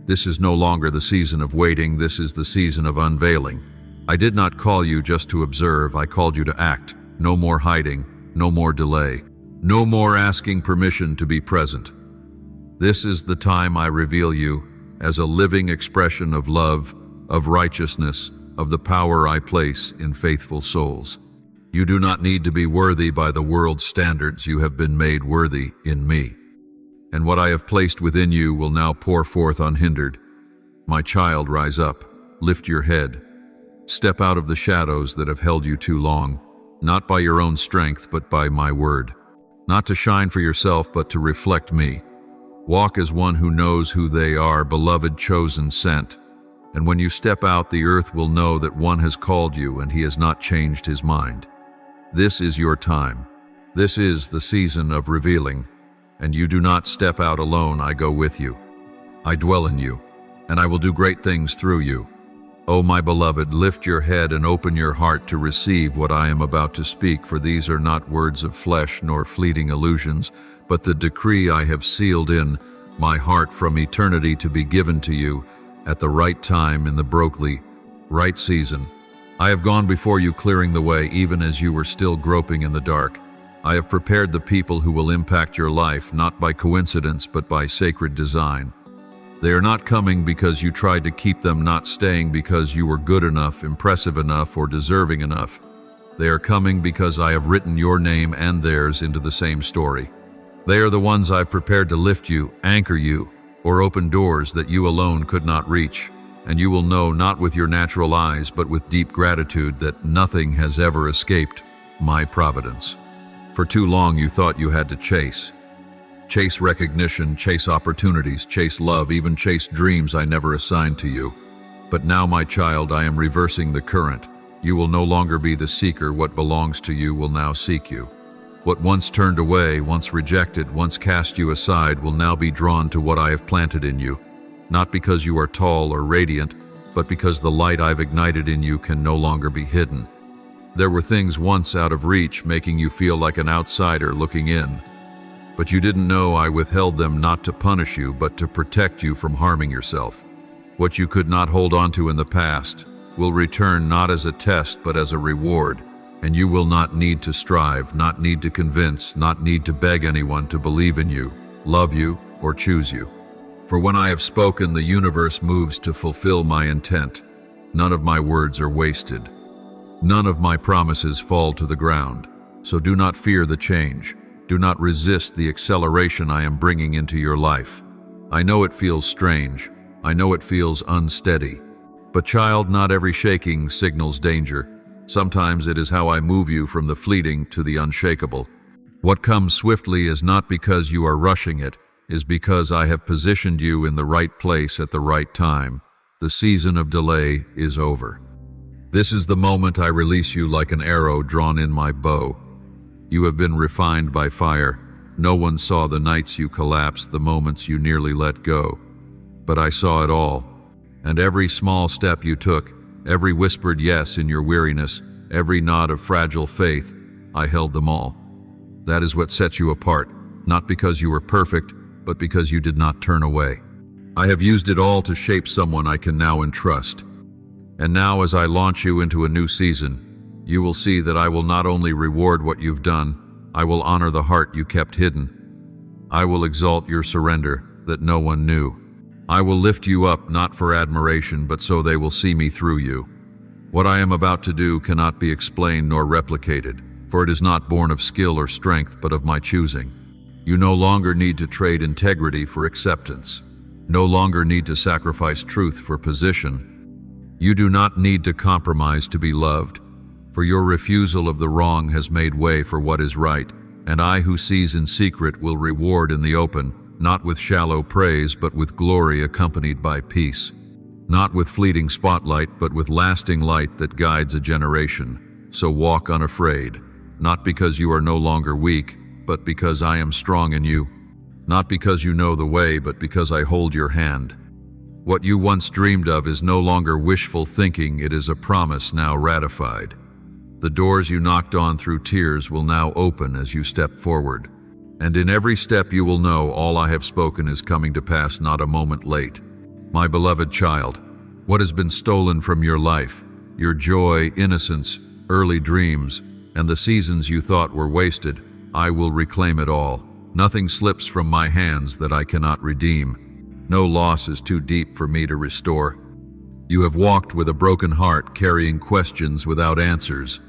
This is no longer the season of waiting. This is the season of unveiling. I did not call you just to observe. I called you to act. No more hiding, no more delay. No more asking permission to be present. This is the time I reveal you as a living expression of love, of righteousness, of the power I place in faithful souls. You do not need to be worthy by the world's standards. You have been made worthy in me. And what I have placed within you will now pour forth unhindered. My child, rise up, lift your head. Step out of the shadows that have held you too long, not by your own strength, but by my word. Not to shine for yourself, but to reflect me. Walk as one who knows who they are, beloved, chosen, sent. And when you step out, the earth will know that one has called you and he has not changed his mind. This is your time. This is the season of revealing. And you do not step out alone. I go with you. I dwell in you, and I will do great things through you. O my beloved, lift your head and open your heart to receive what I am about to speak, for these are not words of flesh nor fleeting illusions, but the decree I have sealed in my heart from eternity to be given to you at the right time in the right season. I have gone before you, clearing the way even as you were still groping in the dark. I have prepared the people who will impact your life, not by coincidence, but by sacred design. They are not coming because you tried to keep them, not staying because you were good enough, impressive enough, or deserving enough. They are coming because I have written your name and theirs into the same story. They are the ones I've prepared to lift you, anchor you, or open doors that you alone could not reach. And you will know, not with your natural eyes, but with deep gratitude, that nothing has ever escaped my providence. For too long you thought you had to chase recognition, chase opportunities, chase love, even chase dreams I never assigned to you. But now, my child, I am reversing the current. You will no longer be the seeker. What belongs to you will now seek you. What once turned away, once rejected, once cast you aside, will now be drawn to what I have planted in you. Not because you are tall or radiant, but because the light I've ignited in you can no longer be hidden. There were things once out of reach, making you feel like an outsider looking in. But you didn't know I withheld them not to punish you, but to protect you from harming yourself. What you could not hold on to in the past will return not as a test, but as a reward. And you will not need to strive, not need to convince, not need to beg anyone to believe in you, love you, or choose you. For when I have spoken, the universe moves to fulfill my intent. None of my words are wasted. None of my promises fall to the ground. So do not fear the change. Do not resist the acceleration I am bringing into your life. I know it feels strange. I know it feels unsteady. But child, not every shaking signals danger. Sometimes it is how I move you from the fleeting to the unshakable. What comes swiftly is not because you are rushing it, is because I have positioned you in the right place at the right time. The season of delay is over. This is the moment I release you like an arrow drawn in my bow. You have been refined by fire. No one saw the nights you collapsed, the moments you nearly let go. But I saw it all. And every small step you took, every whispered yes in your weariness, every nod of fragile faith, I held them all. That is what sets you apart, not because you were perfect, but because you did not turn away. I have used it all to shape someone I can now entrust. And now, as I launch you into a new season, you will see that I will not only reward what you've done, I will honor the heart you kept hidden. I will exalt your surrender that no one knew. I will lift you up, not for admiration, but so they will see me through you. What I am about to do cannot be explained nor replicated, for it is not born of skill or strength, but of my choosing. You no longer need to trade integrity for acceptance. No longer need to sacrifice truth for position. You do not need to compromise to be loved, for your refusal of the wrong has made way for what is right, and I who sees in secret will reward in the open, not with shallow praise, but with glory accompanied by peace. Not with fleeting spotlight, but with lasting light that guides a generation. So walk unafraid, not because you are no longer weak, but because I am strong in you. Not because you know the way, but because I hold your hand. What you once dreamed of is no longer wishful thinking, it is a promise now ratified. The doors you knocked on through tears will now open as you step forward. And in every step you will know all I have spoken is coming to pass, not a moment late. My beloved child, what has been stolen from your life, your joy, innocence, early dreams, and the seasons you thought were wasted, I will reclaim it all. Nothing slips from my hands that I cannot redeem. No loss is too deep for me to restore. You have walked with a broken heart, carrying questions without answers.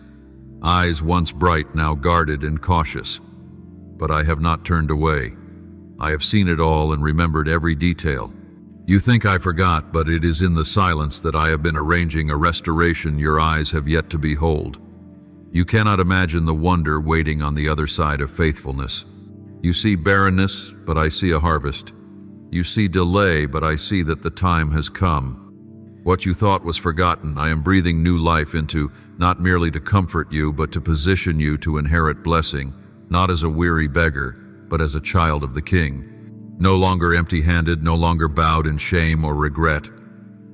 Eyes once bright, now guarded and cautious. But I have not turned away. I have seen it all and remembered every detail. You think I forgot, but it is in the silence that I have been arranging a restoration your eyes have yet to behold. You cannot imagine the wonder waiting on the other side of faithfulness. You see barrenness, but I see a harvest. You see delay, but I see that the time has come. What you thought was forgotten, I am breathing new life into, not merely to comfort you, but to position you to inherit blessing, not as a weary beggar, but as a child of the King. No longer empty-handed, no longer bowed in shame or regret.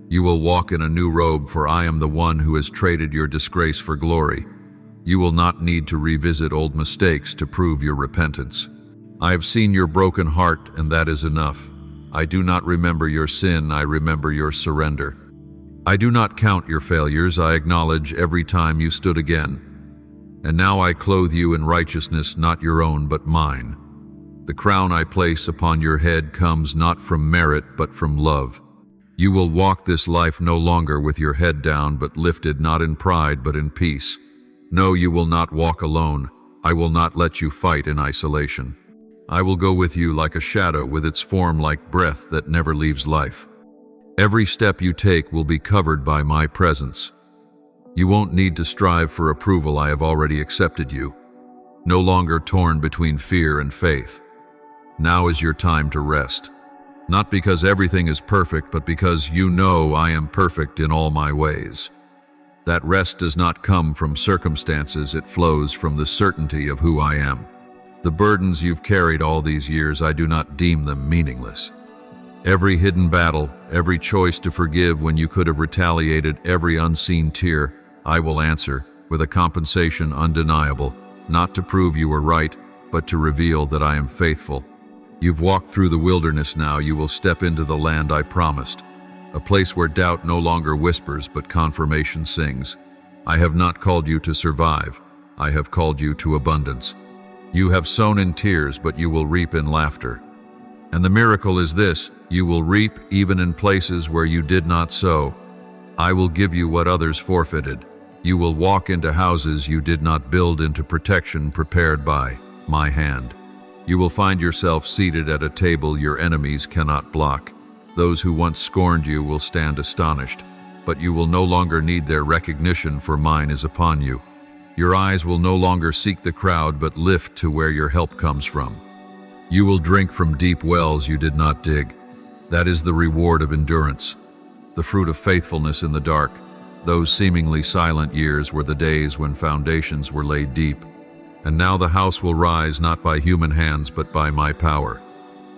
You will walk in a new robe, for I am the one who has traded your disgrace for glory. You will not need to revisit old mistakes to prove your repentance. I have seen your broken heart, and that is enough. I do not remember your sin, I remember your surrender. I do not count your failures, I acknowledge every time you stood again. And now I clothe you in righteousness, not your own, but mine. The crown I place upon your head comes not from merit, but from love. You will walk this life no longer with your head down, but lifted not in pride, but in peace. No, you will not walk alone. I will not let you fight in isolation. I will go with you like a shadow, with its form like breath that never leaves life. Every step you take will be covered by my presence. You won't need to strive for approval, I have already accepted you. No longer torn between fear and faith. Now is your time to rest. Not because everything is perfect, but because you know I am perfect in all my ways. That rest does not come from circumstances, it flows from the certainty of who I am. The burdens you've carried all these years, I do not deem them meaningless. Every hidden battle, every choice to forgive when you could have retaliated, every unseen tear, I will answer with a compensation undeniable, not to prove you were right, but to reveal that I am faithful. You've walked through the wilderness, now you will step into the land I promised, a place where doubt no longer whispers, but confirmation sings. I have not called you to survive, I have called you to abundance. You have sown in tears, but you will reap in laughter. And the miracle is this, you will reap even in places where you did not sow. I will give you what others forfeited. You will walk into houses you did not build, into protection prepared by my hand. You will find yourself seated at a table your enemies cannot block. Those who once scorned you will stand astonished, but you will no longer need their recognition, for mine is upon you. Your eyes will no longer seek the crowd, but lift to where your help comes from. You will drink from deep wells you did not dig. That is the reward of endurance, the fruit of faithfulness in the dark. Those seemingly silent years were the days when foundations were laid deep. And now the house will rise not by human hands, but by my power.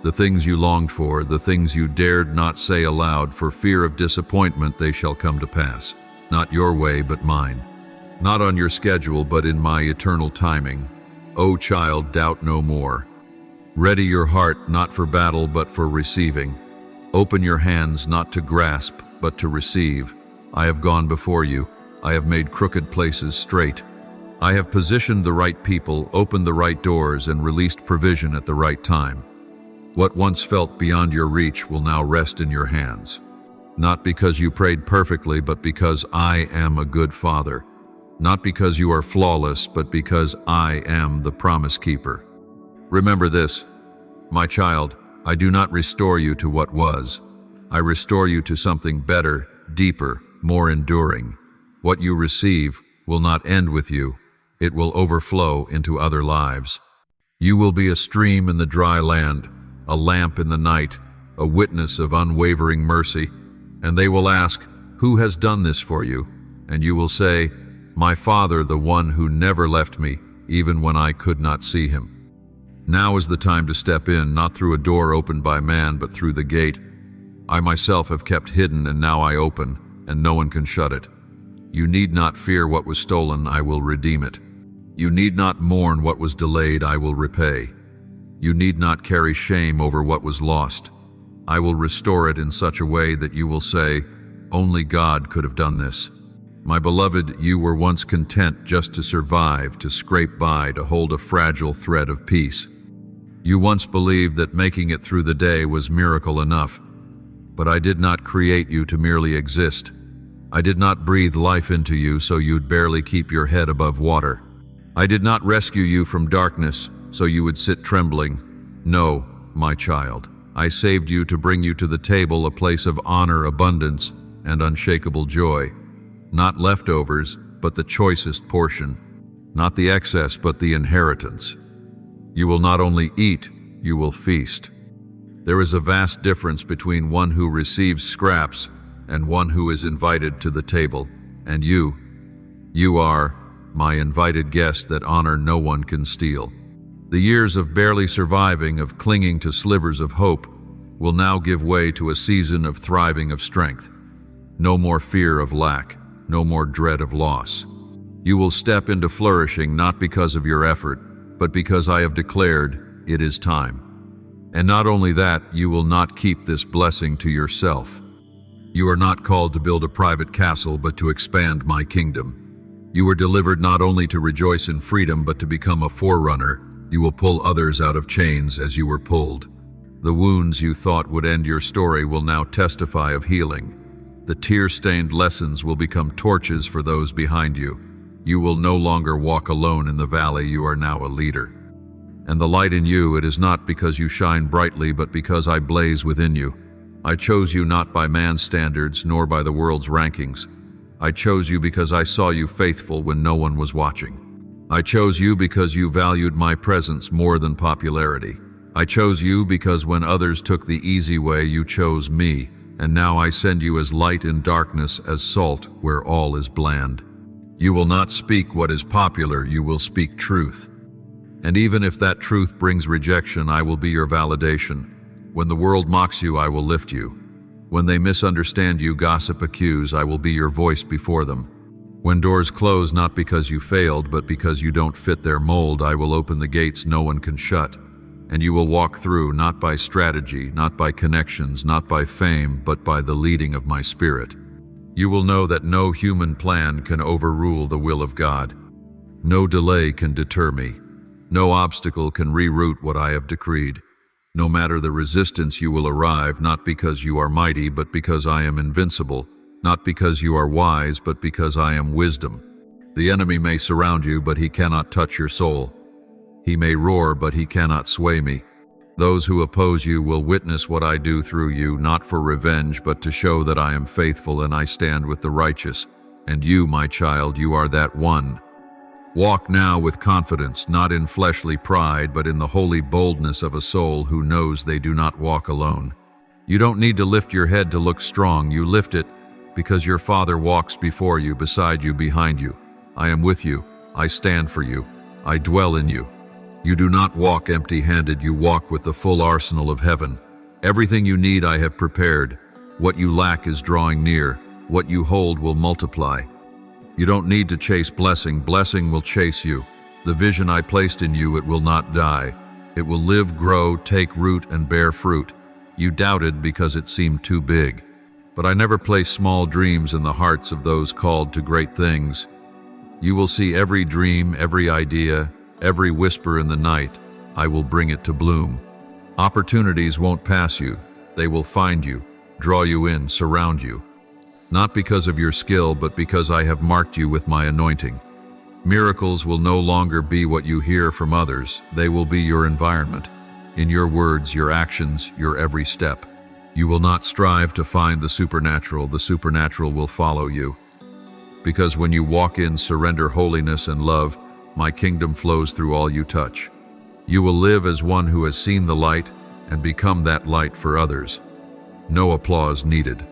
The things you longed for, the things you dared not say aloud for fear of disappointment, they shall come to pass. Not your way, but mine. Not on your schedule, but in my eternal timing. O child, doubt no more. Ready your heart, not for battle, but for receiving. Open your hands, not to grasp, but to receive. I have gone before you. I have made crooked places straight. I have positioned the right people, opened the right doors, and released provision at the right time. What once felt beyond your reach will now rest in your hands. Not because you prayed perfectly, but because I am a good Father. Not because you are flawless, but because I am the promise keeper. Remember this, my child, I do not restore you to what was. I restore you to something better, deeper, more enduring. What you receive will not end with you. It will overflow into other lives. You will be a stream in the dry land, a lamp in the night, a witness of unwavering mercy. And they will ask, who has done this for you? And you will say, my Father, the one who never left me, even when I could not see him. Now is the time to step in, not through a door opened by man, but through the gate. I myself have kept hidden, and now I open, and no one can shut it. You need not fear what was stolen, I will redeem it. You need not mourn what was delayed, I will repay. You need not carry shame over what was lost. I will restore it in such a way that you will say, only God could have done this. My beloved, you were once content just to survive, to scrape by, to hold a fragile thread of peace. You once believed that making it through the day was miracle enough. But I did not create you to merely exist. I did not breathe life into you so you'd barely keep your head above water. I did not rescue you from darkness so you would sit trembling. No, my child, I saved you to bring you to the table, a place of honor, abundance, and unshakable joy. Not leftovers, but the choicest portion. Not the excess, but the inheritance. You will not only eat, you will feast. There is a vast difference between one who receives scraps and one who is invited to the table. And you are my invited guest that honor no one can steal. The years of barely surviving, of clinging to slivers of hope, will now give way to a season of thriving, of strength. No more fear of lack, no more dread of loss. You will step into flourishing not because of your effort, but because I have declared it is time. And not only that, you will not keep this blessing to yourself. You are not called to build a private castle, but to expand my kingdom. You were delivered not only to rejoice in freedom, but to become a forerunner. You will pull others out of chains as you were pulled. The wounds you thought would end your story will now testify of healing. The tear-stained lessons will become torches for those behind you. You will no longer walk alone in the valley, you are now a leader. And the light in you, it is not because you shine brightly, but because I blaze within you. I chose you not by man's standards, nor by the world's rankings. I chose you because I saw you faithful when no one was watching. I chose you because you valued my presence more than popularity. I chose you because when others took the easy way, you chose me. And now I send you as light in darkness, as salt where all is bland. You will not speak what is popular, you will speak truth. And even if that truth brings rejection, I will be your validation. When the world mocks you, I will lift you. When they misunderstand you, gossip, accuse, I will be your voice before them. When doors close, not because you failed, but because you don't fit their mold, I will open the gates no one can shut. And you will walk through, not by strategy, not by connections, not by fame, but by the leading of my Spirit. You will know that no human plan can overrule the will of God. No delay can deter me. No obstacle can reroute what I have decreed. No matter the resistance, you will arrive, not because you are mighty, but because I am invincible. Not because you are wise, but because I am wisdom. The enemy may surround you, but he cannot touch your soul. He may roar, but he cannot sway me. Those who oppose you will witness what I do through you, not for revenge, but to show that I am faithful and I stand with the righteous. And you, my child, you are that one. Walk now with confidence, not in fleshly pride, but in the holy boldness of a soul who knows they do not walk alone. You don't need to lift your head to look strong. You lift it because your Father walks before you, beside you, behind you. I am with you. I stand for you. I dwell in you. You do not walk empty-handed. You walk with the full arsenal of heaven. Everything you need I have prepared. What you lack is drawing near. What you hold will multiply. You don't need to chase blessing. Blessing will chase you. The vision I placed in you, it will not die. It will live, grow, take root, and bear fruit. You doubted because it seemed too big. But I never place small dreams in the hearts of those called to great things. You will see every dream, every idea, every whisper in the night. I will bring it to bloom. Opportunities won't pass you. They will find you, draw you in, surround you. Not because of your skill, but because I have marked you with my anointing. Miracles will no longer be what you hear from others. They will be your environment. In your words, your actions, your every step. You will not strive to find the supernatural will follow you. Because when you walk in, surrender, holiness, and love, my kingdom flows through all you touch. You will live as one who has seen the light and become that light for others. No applause needed.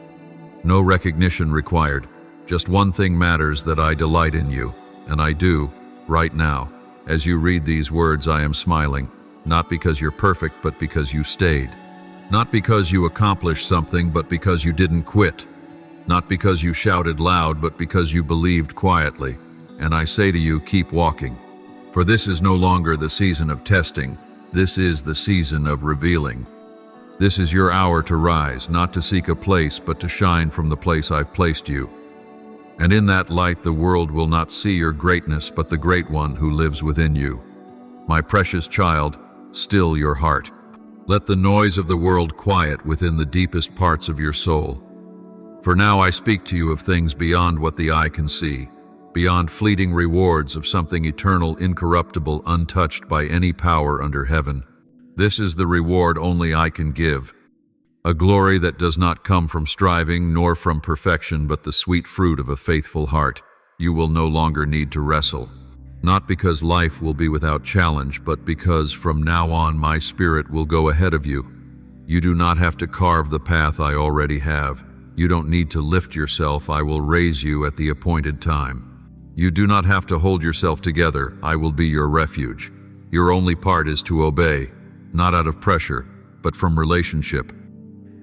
No recognition required. Just one thing matters, that I delight in you. And I do, right now. As you read these words, I am smiling. Not because you're perfect, but because you stayed. Not because you accomplished something, but because you didn't quit. Not because you shouted loud, but because you believed quietly. And I say to you, keep walking. For this is no longer the season of testing. This is the season of revealing. This is your hour to rise, not to seek a place, but to shine from the place I've placed you. And in that light the world will not see your greatness but the Great One who lives within you. My precious child, still your heart. Let the noise of the world quiet within the deepest parts of your soul. For now I speak to you of things beyond what the eye can see, beyond fleeting rewards of something eternal, incorruptible, untouched by any power under heaven. This is the reward only I can give, a glory that does not come from striving nor from perfection, but the sweet fruit of a faithful heart. You will no longer need to wrestle, not because life will be without challenge, but because from now on my Spirit will go ahead of you. You do not have to carve the path I already have. You don't need to lift yourself. I will raise you at the appointed time. You do not have to hold yourself together. I will be your refuge. Your only part is to obey, not out of pressure, but from relationship.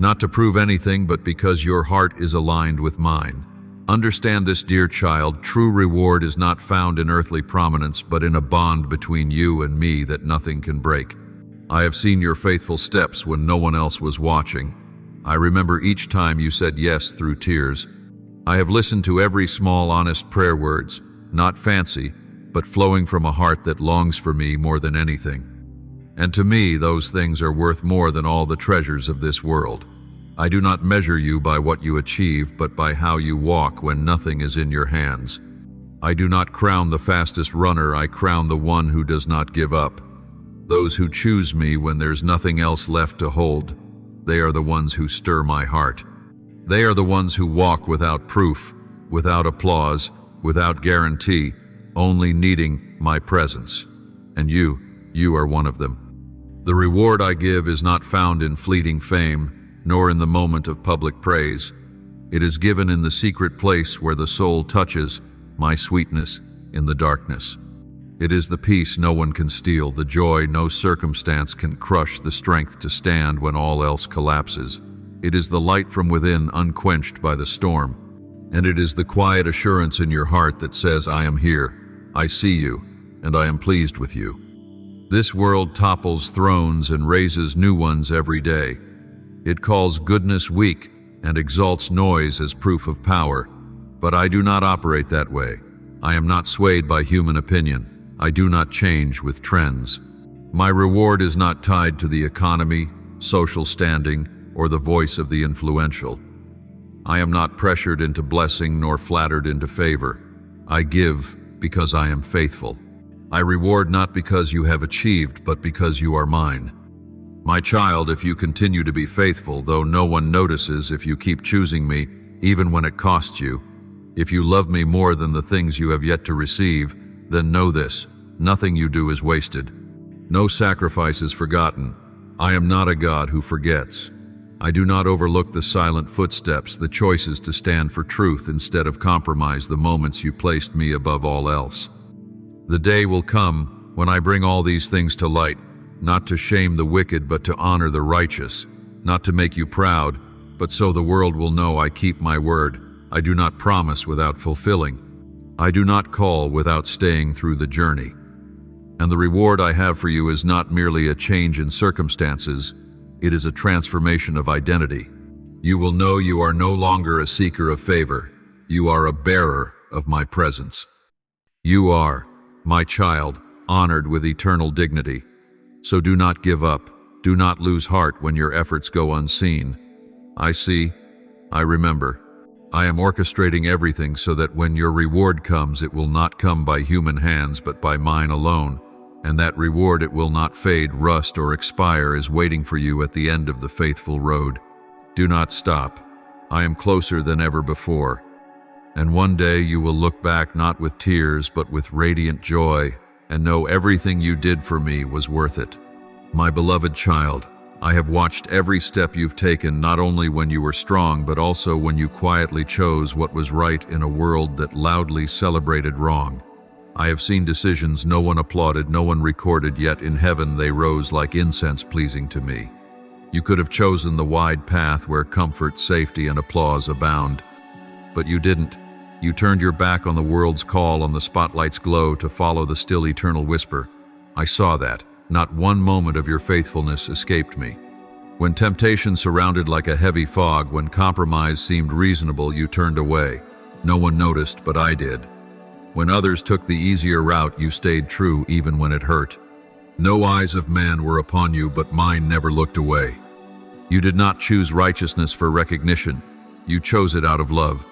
Not to prove anything, but because your heart is aligned with mine. Understand this, dear child, true reward is not found in earthly prominence, but in a bond between you and me that nothing can break. I have seen your faithful steps when no one else was watching. I remember each time you said yes through tears. I have listened to every small, honest prayer words, not fancy, but flowing from a heart that longs for me more than anything. And to me, those things are worth more than all the treasures of this world. I do not measure you by what you achieve, but by how you walk when nothing is in your hands. I do not crown the fastest runner, I crown the one who does not give up. Those who choose me when there's nothing else left to hold, they are the ones who stir my heart. They are the ones who walk without proof, without applause, without guarantee, only needing my presence. And you are one of them. The reward I give is not found in fleeting fame, nor in the moment of public praise. It is given in the secret place where the soul touches my sweetness in the darkness. It is the peace no one can steal, the joy no circumstance can crush, the strength to stand when all else collapses. It is the light from within, unquenched by the storm. And it is the quiet assurance in your heart that says, I am here, I see you, and I am pleased with you. This world topples thrones and raises new ones every day. It calls goodness weak and exalts noise as proof of power. But I do not operate that way. I am not swayed by human opinion. I do not change with trends. My reward is not tied to the economy, social standing, or the voice of the influential. I am not pressured into blessing nor flattered into favor. I give because I am faithful. I reward not because you have achieved, but because you are mine. My child, if you continue to be faithful, though no one notices, if you keep choosing me, even when it costs you, if you love me more than the things you have yet to receive, then know this, nothing you do is wasted. No sacrifice is forgotten. I am not a God who forgets. I do not overlook the silent footsteps, the choices to stand for truth instead of compromise, the moments you placed me above all else. The day will come when I bring all these things to light, not to shame the wicked, but to honor the righteous, not to make you proud, but so the world will know I keep my word. I do not promise without fulfilling. I do not call without staying through the journey. And the reward I have for you is not merely a change in circumstances, it is a transformation of identity. You will know you are no longer a seeker of favor. You are a bearer of my presence. You are, my child, honored with eternal dignity. So do not give up. Do not lose heart when your efforts go unseen. I see, I remember. I am orchestrating everything so that when your reward comes, it will not come by human hands, but by mine alone. And that reward, it will not fade, rust, or expire, is waiting for you at the end of the faithful road. Do not stop. I am closer than ever before. And one day you will look back not with tears, but with radiant joy, and know everything you did for me was worth it. My beloved child, I have watched every step you've taken, not only when you were strong, but also when you quietly chose what was right in a world that loudly celebrated wrong. I have seen decisions no one applauded, no one recorded, yet in heaven they rose like incense pleasing to me. You could have chosen the wide path where comfort, safety, and applause abound. But you didn't. You turned your back on the world's call, on the spotlight's glow, to follow the still eternal whisper. I saw that. Not one moment of your faithfulness escaped me. When temptation surrounded like a heavy fog, when compromise seemed reasonable, you turned away. No one noticed, but I did. When others took the easier route, you stayed true even when it hurt. No eyes of man were upon you, but mine never looked away. You did not choose righteousness for recognition. You chose it out of love.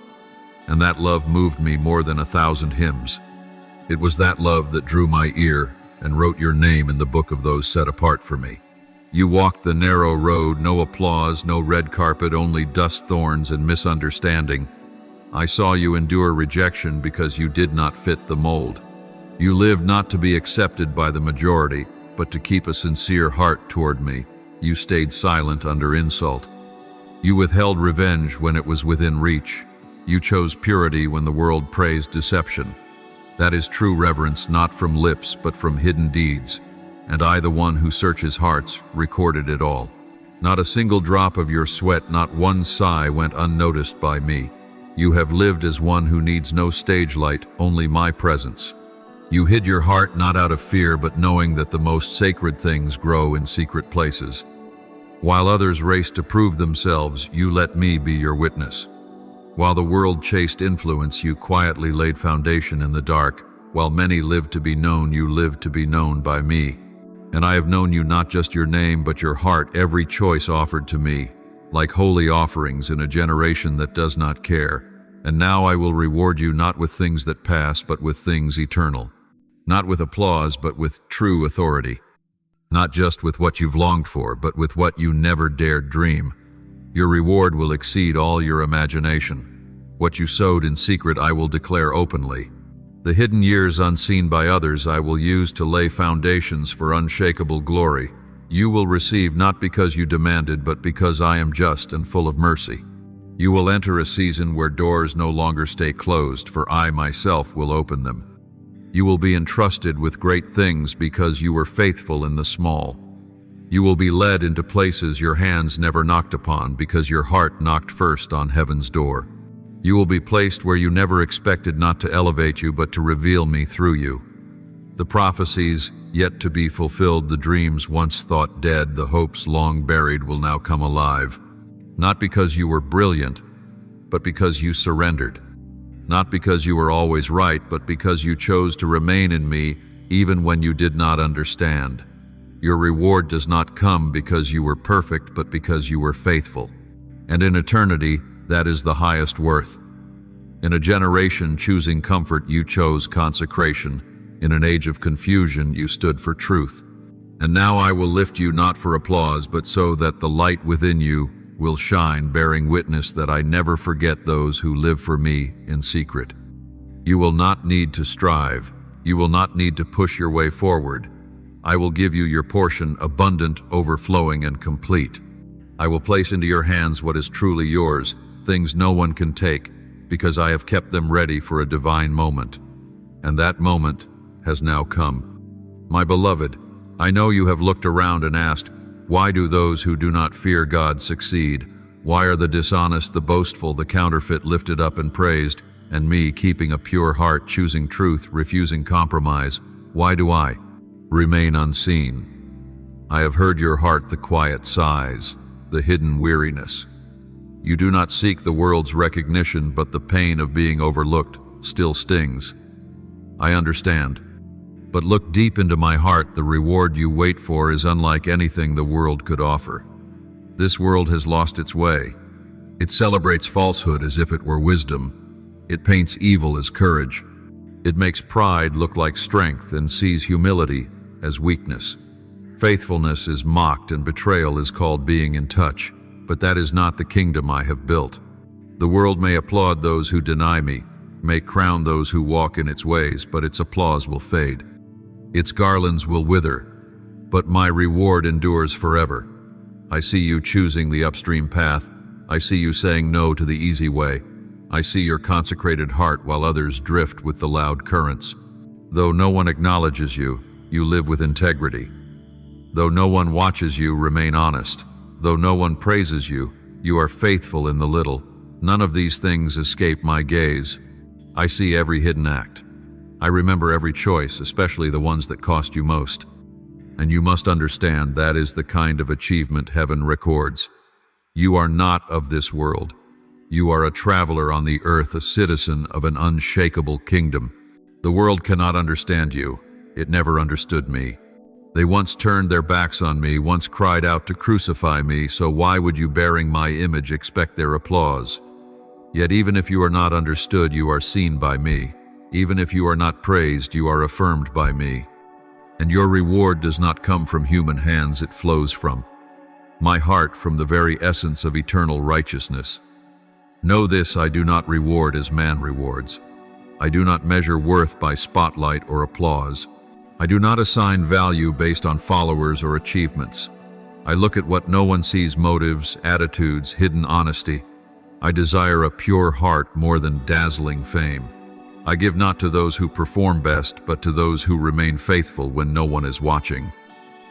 And that love moved me more than 1,000 hymns. It was that love that drew my ear and wrote your name in the book of those set apart for me. You walked the narrow road, no applause, no red carpet, only dust, thorns, and misunderstanding. I saw you endure rejection because you did not fit the mold. You lived not to be accepted by the majority, but to keep a sincere heart toward me. You stayed silent under insult. You withheld revenge when it was within reach. You chose purity when the world praised deception. That is true reverence, not from lips, but from hidden deeds. And I, the one who searches hearts, recorded it all. Not a single drop of your sweat, not one sigh went unnoticed by me. You have lived as one who needs no stage light, only my presence. You hid your heart not out of fear, but knowing that the most sacred things grow in secret places. While others raced to prove themselves, you let me be your witness. While the world chased influence, you quietly laid foundation in the dark. While many lived to be known, you lived to be known by me. And I have known you, not just your name, but your heart, every choice offered to me, like holy offerings in a generation that does not care. And now I will reward you not with things that pass, but with things eternal. Not with applause, but with true authority. Not just with what you've longed for, but with what you never dared dream. Your reward will exceed all your imagination. What you sowed in secret I will declare openly. The hidden years unseen by others I will use to lay foundations for unshakable glory. You will receive not because you demanded, but because I am just and full of mercy. You will enter a season where doors no longer stay closed, for I myself will open them. You will be entrusted with great things because you were faithful in the small. You will be led into places your hands never knocked upon because your heart knocked first on heaven's door. You will be placed where you never expected, not to elevate you, but to reveal me through you. The prophecies yet to be fulfilled, the dreams once thought dead, the hopes long buried will now come alive. Not because you were brilliant, but because you surrendered. Not because you were always right, but because you chose to remain in me even when you did not understand. Your reward does not come because you were perfect, but because you were faithful. And in eternity, that is the highest worth. In a generation choosing comfort, you chose consecration. In an age of confusion, you stood for truth. And now I will lift you not for applause, but so that the light within you will shine, bearing witness that I never forget those who live for me in secret. You will not need to strive. You will not need to push your way forward. I will give you your portion, abundant, overflowing, and complete. I will place into your hands what is truly yours, things no one can take, because I have kept them ready for a divine moment. And that moment has now come. My beloved, I know you have looked around and asked, why do those who do not fear God succeed? Why are the dishonest, the boastful, the counterfeit lifted up and praised, and me, keeping a pure heart, choosing truth, refusing compromise? Why do I remain unseen? I have heard your heart, the quiet sighs, the hidden weariness. You do not seek the world's recognition, but the pain of being overlooked still stings. I understand. But look deep into my heart. The reward you wait for is unlike anything the world could offer. This world has lost its way. It celebrates falsehood as if it were wisdom. It paints evil as courage. It makes pride look like strength and sees humility as weakness. Faithfulness is mocked and betrayal is called being in touch, but that is not the kingdom I have built. The world may applaud those who deny me, may crown those who walk in its ways, but its applause will fade. Its garlands will wither, but my reward endures forever. I see you choosing the upstream path. I see you saying no to the easy way. I see your consecrated heart while others drift with the loud currents. Though no one acknowledges you, you live with integrity. Though no one watches you, remain honest. Though no one praises you, you are faithful in the little. None of these things escape my gaze. I see every hidden act. I remember every choice, especially the ones that cost you most. And you must understand that is the kind of achievement heaven records. You are not of this world. You are a traveler on the earth, a citizen of an unshakable kingdom. The world cannot understand you. It never understood me. They once turned their backs on me, once cried out to crucify me, so why would you, bearing my image, expect their applause? Yet even if you are not understood, you are seen by me. Even if you are not praised, you are affirmed by me. And your reward does not come from human hands, it flows from my heart, from the very essence of eternal righteousness. Know this, I do not reward as man rewards. I do not measure worth by spotlight or applause. I do not assign value based on followers or achievements. I look at what no one sees: motives, attitudes, hidden honesty. I desire a pure heart more than dazzling fame. I give not to those who perform best, but to those who remain faithful when no one is watching.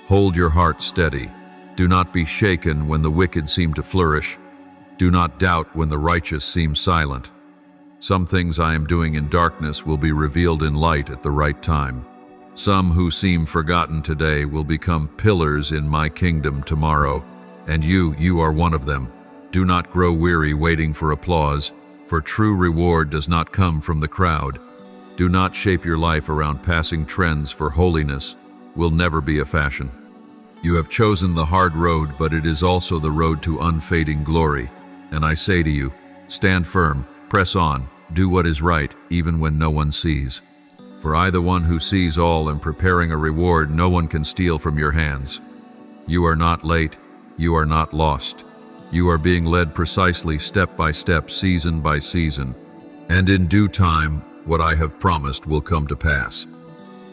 Hold your heart steady. Do not be shaken when the wicked seem to flourish. Do not doubt when the righteous seem silent. Some things I am doing in darkness will be revealed in light at the right time. Some who seem forgotten today will become pillars in my kingdom tomorrow, and you are one of them. Do not grow weary waiting for applause, for true reward does not come from the crowd. Do not shape your life around passing trends, for holiness will never be a fashion. You have chosen the hard road, but it is also the road to unfading glory. And I say to you, stand firm, press on, do what is right, even when no one sees. For I, the one who sees all, am preparing a reward no one can steal from your hands. You are not late, you are not lost. You are being led precisely, step by step, season by season. And in due time, what I have promised will come to pass.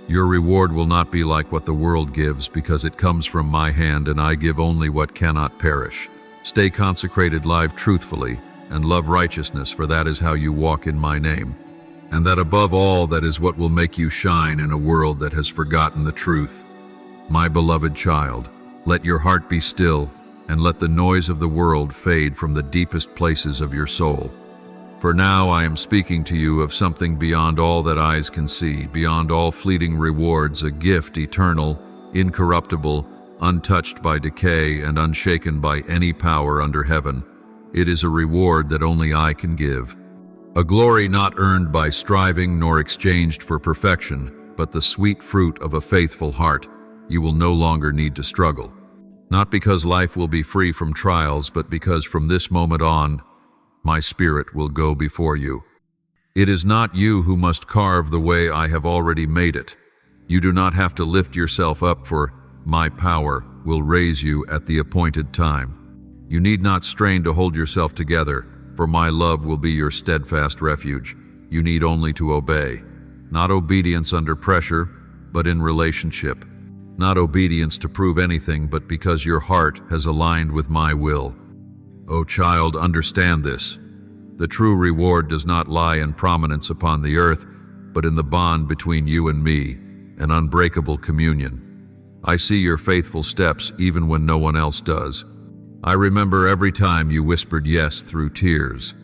Your reward will not be like what the world gives, because it comes from my hand, and I give only what cannot perish. Stay consecrated, live truthfully, and love righteousness, for that is how you walk in my name. And that above all, that is what will make you shine in a world that has forgotten the truth. My beloved child, let your heart be still, and let the noise of the world fade from the deepest places of your soul. For now I am speaking to you of something beyond all that eyes can see, beyond all fleeting rewards, a gift eternal, incorruptible, untouched by decay, and unshaken by any power under heaven. It is a reward that only I can give. A glory not earned by striving nor exchanged for perfection, but the sweet fruit of a faithful heart. You will no longer need to struggle. Not because life will be free from trials, but because from this moment on, my Spirit will go before you. It is not you who must carve the way, I have already made it. You do not have to lift yourself up, for my power will raise you at the appointed time. You need not strain to hold yourself together, for my love will be your steadfast refuge. You need only to obey. Not obedience under pressure, but in relationship. Not obedience to prove anything, but because your heart has aligned with my will. O child, understand this. The true reward does not lie in prominence upon the earth, but in the bond between you and me, an unbreakable communion. I see your faithful steps even when no one else does. I remember every time you whispered yes through tears.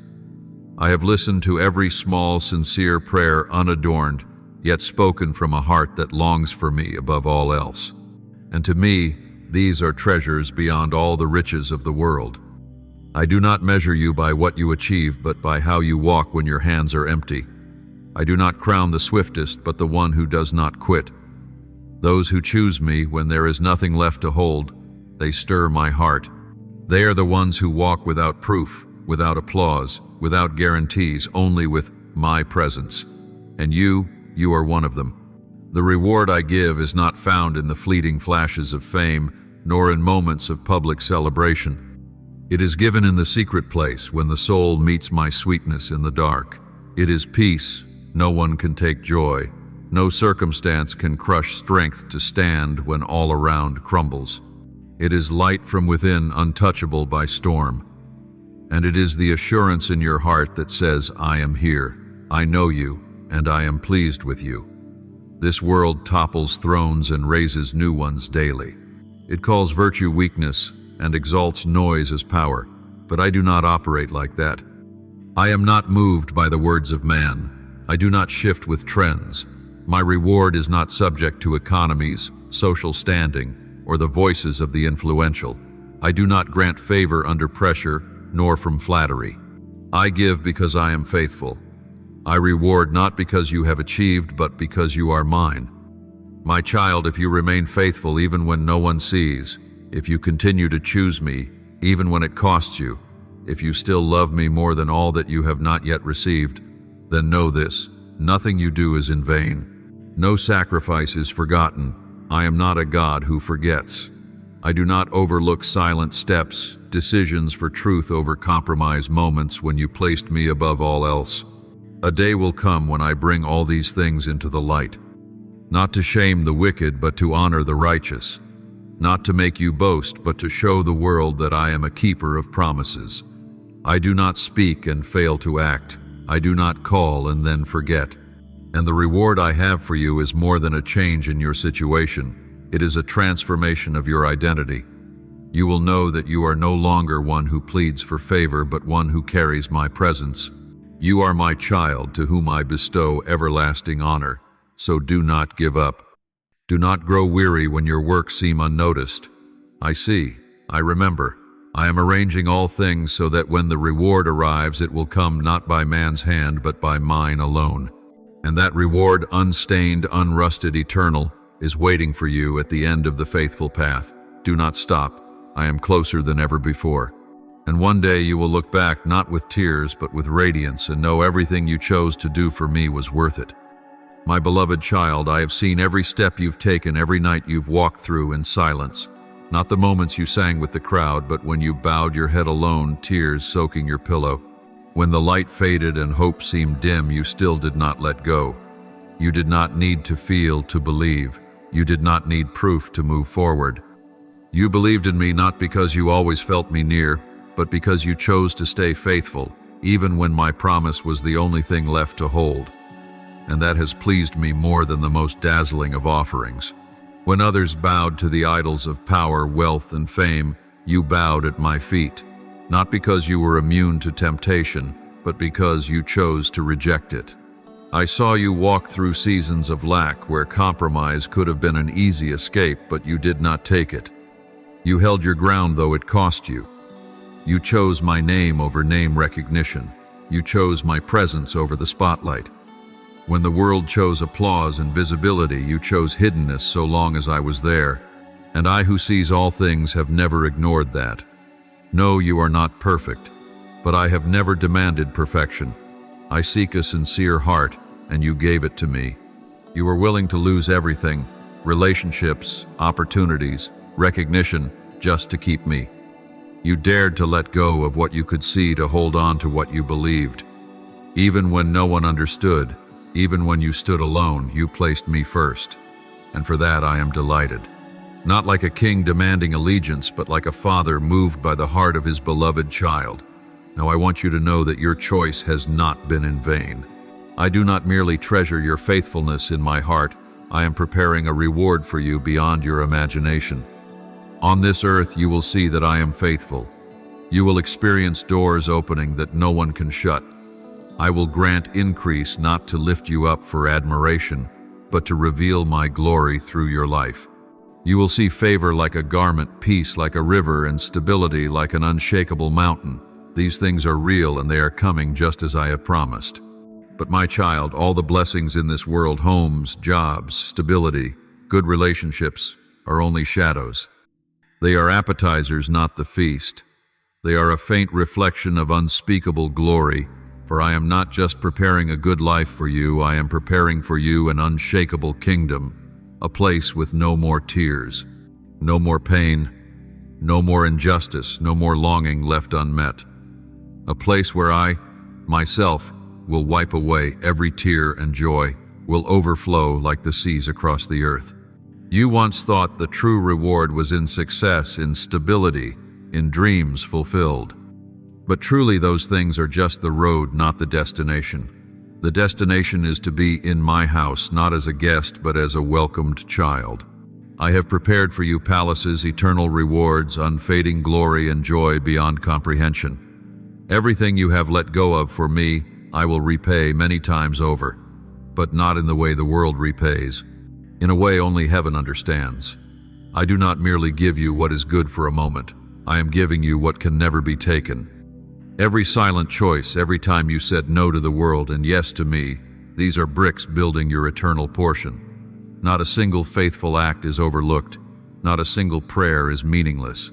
I have listened to every small, sincere prayer, unadorned, yet spoken from a heart that longs for me above all else. And to me, these are treasures beyond all the riches of the world. I do not measure you by what you achieve, but by how you walk when your hands are empty. I do not crown the swiftest, but the one who does not quit. Those who choose me when there is nothing left to hold, they stir my heart. They are the ones who walk without proof, without applause, without guarantees, only with my presence. And you are one of them. The reward I give is not found in the fleeting flashes of fame, nor in moments of public celebration. It is given in the secret place when the soul meets my sweetness in the dark. It is peace. No one can take joy. No circumstance can crush strength to stand when all around crumbles. It is light from within, untouchable by storm. And it is the assurance in your heart that says, I am here, I know you, and I am pleased with you. This world topples thrones and raises new ones daily. It calls virtue weakness and exalts noise as power, but I do not operate like that. I am not moved by the words of man. I do not shift with trends. My reward is not subject to economies, social standing, or the voices of the influential. I do not grant favor under pressure, nor from flattery. I give because I am faithful. I reward not because you have achieved, but because you are mine. My child, if you remain faithful even when no one sees, if you continue to choose me, even when it costs you, if you still love me more than all that you have not yet received, then know this: nothing you do is in vain. No sacrifice is forgotten. I am not a God who forgets. I do not overlook silent steps, decisions for truth over compromise, moments when you placed me above all else. A day will come when I bring all these things into the light, not to shame the wicked, but to honor the righteous, not to make you boast, but to show the world that I am a keeper of promises. I do not speak and fail to act. I do not call and then forget. And the reward I have for you is more than a change in your situation. It is a transformation of your identity. You will know that you are no longer one who pleads for favor, but one who carries my presence. You are my child, to whom I bestow everlasting honor. So do not give up. Do not grow weary when your works seem unnoticed. I see, I remember. I am arranging all things so that when the reward arrives, it will come not by man's hand, but by mine alone. And that reward, unstained, unrusted, eternal, is waiting for you at the end of the faithful path. Do not stop. I am closer than ever before. And one day you will look back, not with tears, but with radiance, and know everything you chose to do for me was worth it. My beloved child, I have seen every step you've taken, every night you've walked through in silence. Not the moments you sang with the crowd, but when you bowed your head alone, tears soaking your pillow. When the light faded and hope seemed dim, you still did not let go. You did not need to feel to believe. You did not need proof to move forward. You believed in me not because you always felt me near, but because you chose to stay faithful, even when my promise was the only thing left to hold. And that has pleased me more than the most dazzling of offerings. When others bowed to the idols of power, wealth, and fame, you bowed at my feet, not because you were immune to temptation, but because you chose to reject it. I saw you walk through seasons of lack where compromise could have been an easy escape, but you did not take it. You held your ground though it cost you. You chose my name over name recognition. You chose my presence over the spotlight. When the world chose applause and visibility, you chose hiddenness so long as I was there. And I, who sees all things, have never ignored that. No, you are not perfect, but I have never demanded perfection. I seek a sincere heart, and you gave it to me. You were willing to lose everything, relationships, opportunities, recognition, just to keep me. You dared to let go of what you could see to hold on to what you believed. Even when no one understood, even when you stood alone, you placed me first. And for that I am delighted. Not like a king demanding allegiance, but like a father moved by the heart of his beloved child. Now I want you to know that your choice has not been in vain. I do not merely treasure your faithfulness in my heart, I am preparing a reward for you beyond your imagination. On this earth you will see that I am faithful. You will experience doors opening that no one can shut. I will grant increase not to lift you up for admiration, but to reveal my glory through your life. You will see favor like a garment, peace like a river, and stability like an unshakable mountain. These things are real and they are coming just as I have promised. But my child, all the blessings in this world, homes, jobs, stability, good relationships, are only shadows. They are appetizers, not the feast. They are a faint reflection of unspeakable glory. For I am not just preparing a good life for you, I am preparing for you an unshakable kingdom, a place with no more tears, no more pain, no more injustice, no more longing left unmet. A place where I, myself, will wipe away every tear, and joy will overflow like the seas across the earth. You once thought the true reward was in success, in stability, in dreams fulfilled. But truly those things are just the road, not the destination. The destination is to be in my house, not as a guest, but as a welcomed child. I have prepared for you palaces, eternal rewards, unfading glory, and joy beyond comprehension. Everything you have let go of for me, I will repay many times over, but not in the way the world repays, in a way only heaven understands. I do not merely give you what is good for a moment. I am giving you what can never be taken. Every silent choice, every time you said no to the world and yes to me, these are bricks building your eternal portion. Not a single faithful act is overlooked. Not a single prayer is meaningless.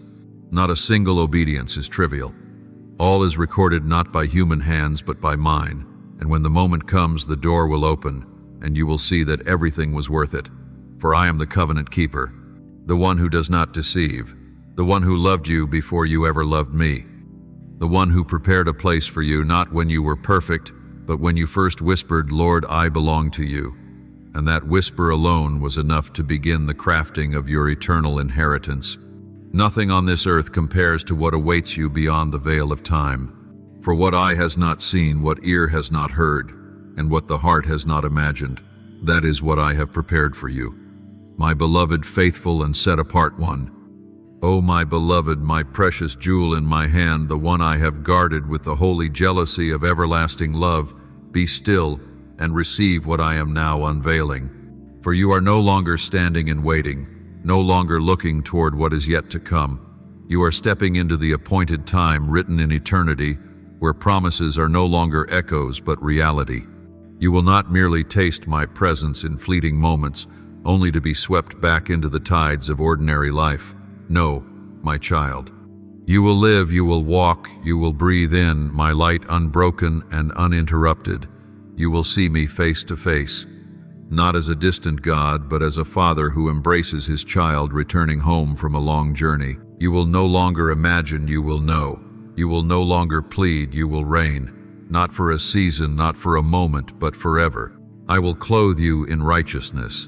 Not a single obedience is trivial. All is recorded not by human hands but by mine, and when the moment comes, the door will open, and you will see that everything was worth it. For I am the covenant keeper, the one who does not deceive, the one who loved you before you ever loved me, the one who prepared a place for you not when you were perfect, but when you first whispered, "Lord, I belong to you." And that whisper alone was enough to begin the crafting of your eternal inheritance. Nothing on this earth compares to what awaits you beyond the veil of time. For what eye has not seen, what ear has not heard, and what the heart has not imagined, that is what I have prepared for you. My beloved, faithful, and set-apart one. O my beloved, my precious jewel in my hand, the one I have guarded with the holy jealousy of everlasting love, be still and receive what I am now unveiling. For you are no longer standing and waiting, no longer looking toward what is yet to come. You are stepping into the appointed time written in eternity, where promises are no longer echoes but reality. You will not merely taste my presence in fleeting moments, only to be swept back into the tides of ordinary life. No, my child. You will live, you will walk, you will breathe in my light unbroken and uninterrupted. You will see me face to face, not as a distant God, but as a father who embraces his child returning home from a long journey. You will no longer imagine, you will know. You will no longer plead, you will reign. Not for a season, not for a moment, but forever. I will clothe you in righteousness.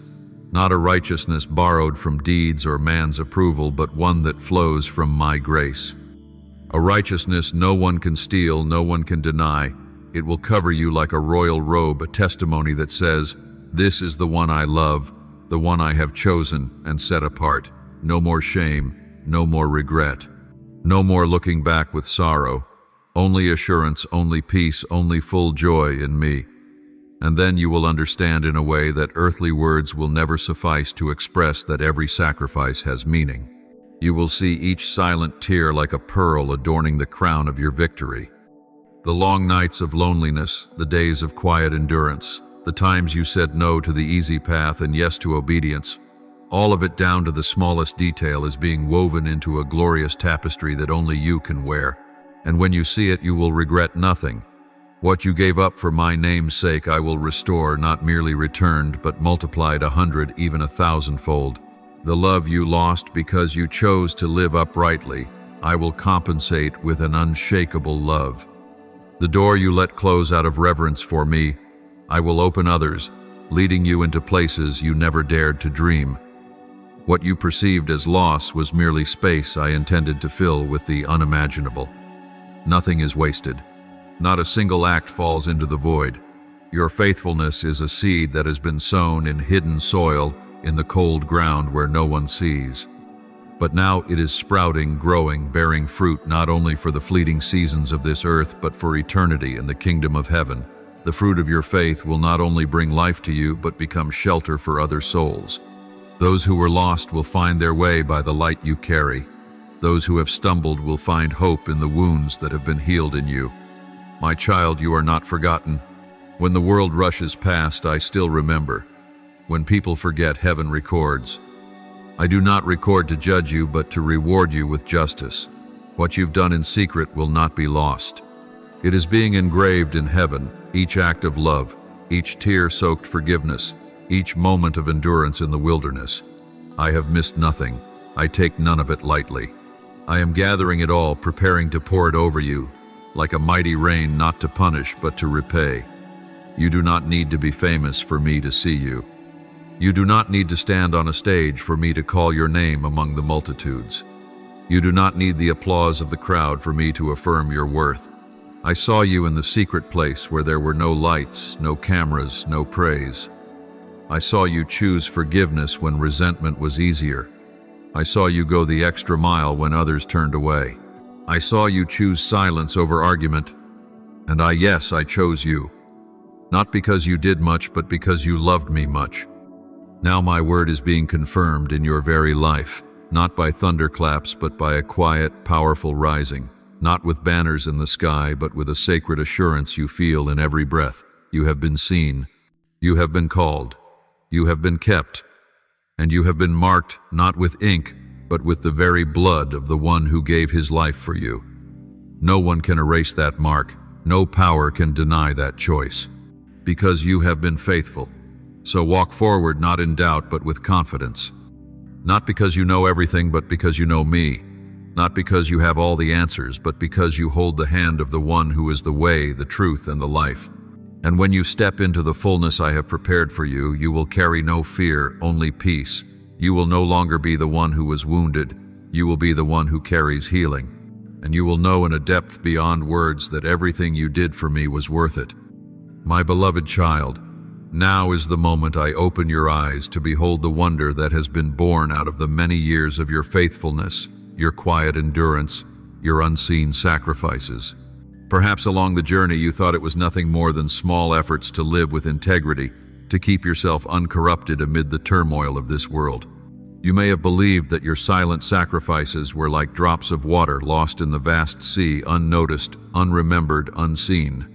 Not a righteousness borrowed from deeds or man's approval, but one that flows from my grace. A righteousness no one can steal, no one can deny. It will cover you like a royal robe, a testimony that says, "This is the one I love, the one I have chosen and set apart." No more shame, no more regret. No more looking back with sorrow. Only assurance, only peace, only full joy in me. And then you will understand in a way that earthly words will never suffice to express that every sacrifice has meaning. You will see each silent tear like a pearl adorning the crown of your victory. The long nights of loneliness, the days of quiet endurance, the times you said no to the easy path and yes to obedience, all of it down to the smallest detail is being woven into a glorious tapestry that only you can wear. And when you see it, you will regret nothing. What you gave up for my name's sake I will restore, not merely returned, but multiplied 100, even 1,000-fold. The love you lost because you chose to live uprightly, I will compensate with an unshakable love. The door you let close out of reverence for me, I will open others, leading you into places you never dared to dream. What you perceived as loss was merely space I intended to fill with the unimaginable. Nothing is wasted. Not a single act falls into the void. Your faithfulness is a seed that has been sown in hidden soil in the cold ground where no one sees. But now it is sprouting, growing, bearing fruit not only for the fleeting seasons of this earth, but for eternity in the kingdom of heaven. The fruit of your faith will not only bring life to you, but become shelter for other souls. Those who were lost will find their way by the light you carry. Those who have stumbled will find hope in the wounds that have been healed in you. My child, you are not forgotten. When the world rushes past, I still remember. When people forget, heaven records. I do not record to judge you, but to reward you with justice. What you've done in secret will not be lost. It is being engraved in heaven, each act of love, each tear-soaked forgiveness, each moment of endurance in the wilderness. I have missed nothing. I take none of it lightly. I am gathering it all, preparing to pour it over you, like a mighty rain, not to punish, but to repay. You do not need to be famous for me to see you. You do not need to stand on a stage for me to call your name among the multitudes. You do not need the applause of the crowd for me to affirm your worth. I saw you in the secret place where there were no lights, no cameras, no praise. I saw you choose forgiveness when resentment was easier. I saw you go the extra mile when others turned away. I saw you choose silence over argument. And I chose you. Not because you did much, but because you loved me much. Now my word is being confirmed in your very life, not by thunderclaps, but by a quiet, powerful rising. not with banners in the sky, but with a sacred assurance you feel in every breath. You have been seen, you have been called, you have been kept, and you have been marked not with ink, but with the very blood of the one who gave his life for you. No one can erase that mark, no power can deny that choice, because you have been faithful. So walk forward not in doubt, but with confidence. Not because you know everything, but because you know me. Not because you have all the answers, but because you hold the hand of the one who is the way, the truth, and the life. And when you step into the fullness I have prepared for you, you will carry no fear, only peace. You will no longer be the one who was wounded. You will be the one who carries healing. And you will know in a depth beyond words that everything you did for me was worth it. My beloved child, now is the moment I open your eyes to behold the wonder that has been born out of the many years of your faithfulness, your quiet endurance, your unseen sacrifices. Perhaps along the journey you thought it was nothing more than small efforts to live with integrity, to keep yourself uncorrupted amid the turmoil of this world. You may have believed that your silent sacrifices were like drops of water lost in the vast sea, unnoticed, unremembered, unseen.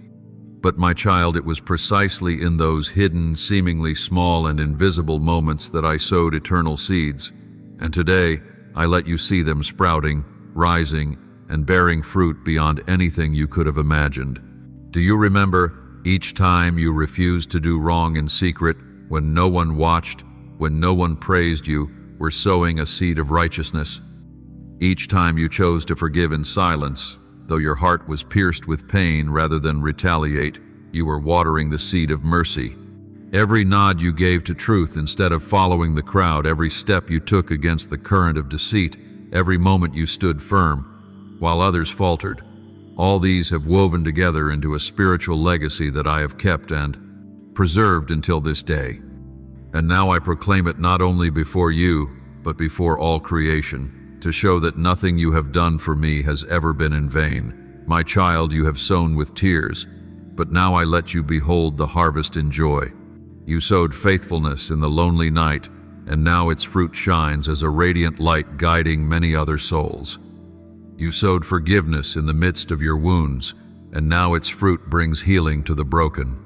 But my child, it was precisely in those hidden, seemingly small and invisible moments that I sowed eternal seeds, and today I let you see them sprouting, rising, and bearing fruit beyond anything you could have imagined. Do you remember each time you refused to do wrong in secret, when no one watched, when no one praised you, were sowing a seed of righteousness? Each time you chose to forgive in silence, though your heart was pierced with pain rather than retaliate, you were watering the seed of mercy. Every nod you gave to truth instead of following the crowd, every step you took against the current of deceit, every moment you stood firm, while others faltered, all these have woven together into a spiritual legacy that I have kept and preserved until this day. And now I proclaim it not only before you, but before all creation, to show that nothing you have done for me has ever been in vain. My child, you have sown with tears, but now I let you behold the harvest in joy. You sowed faithfulness in the lonely night, and now its fruit shines as a radiant light guiding many other souls. You sowed forgiveness in the midst of your wounds, and now its fruit brings healing to the broken.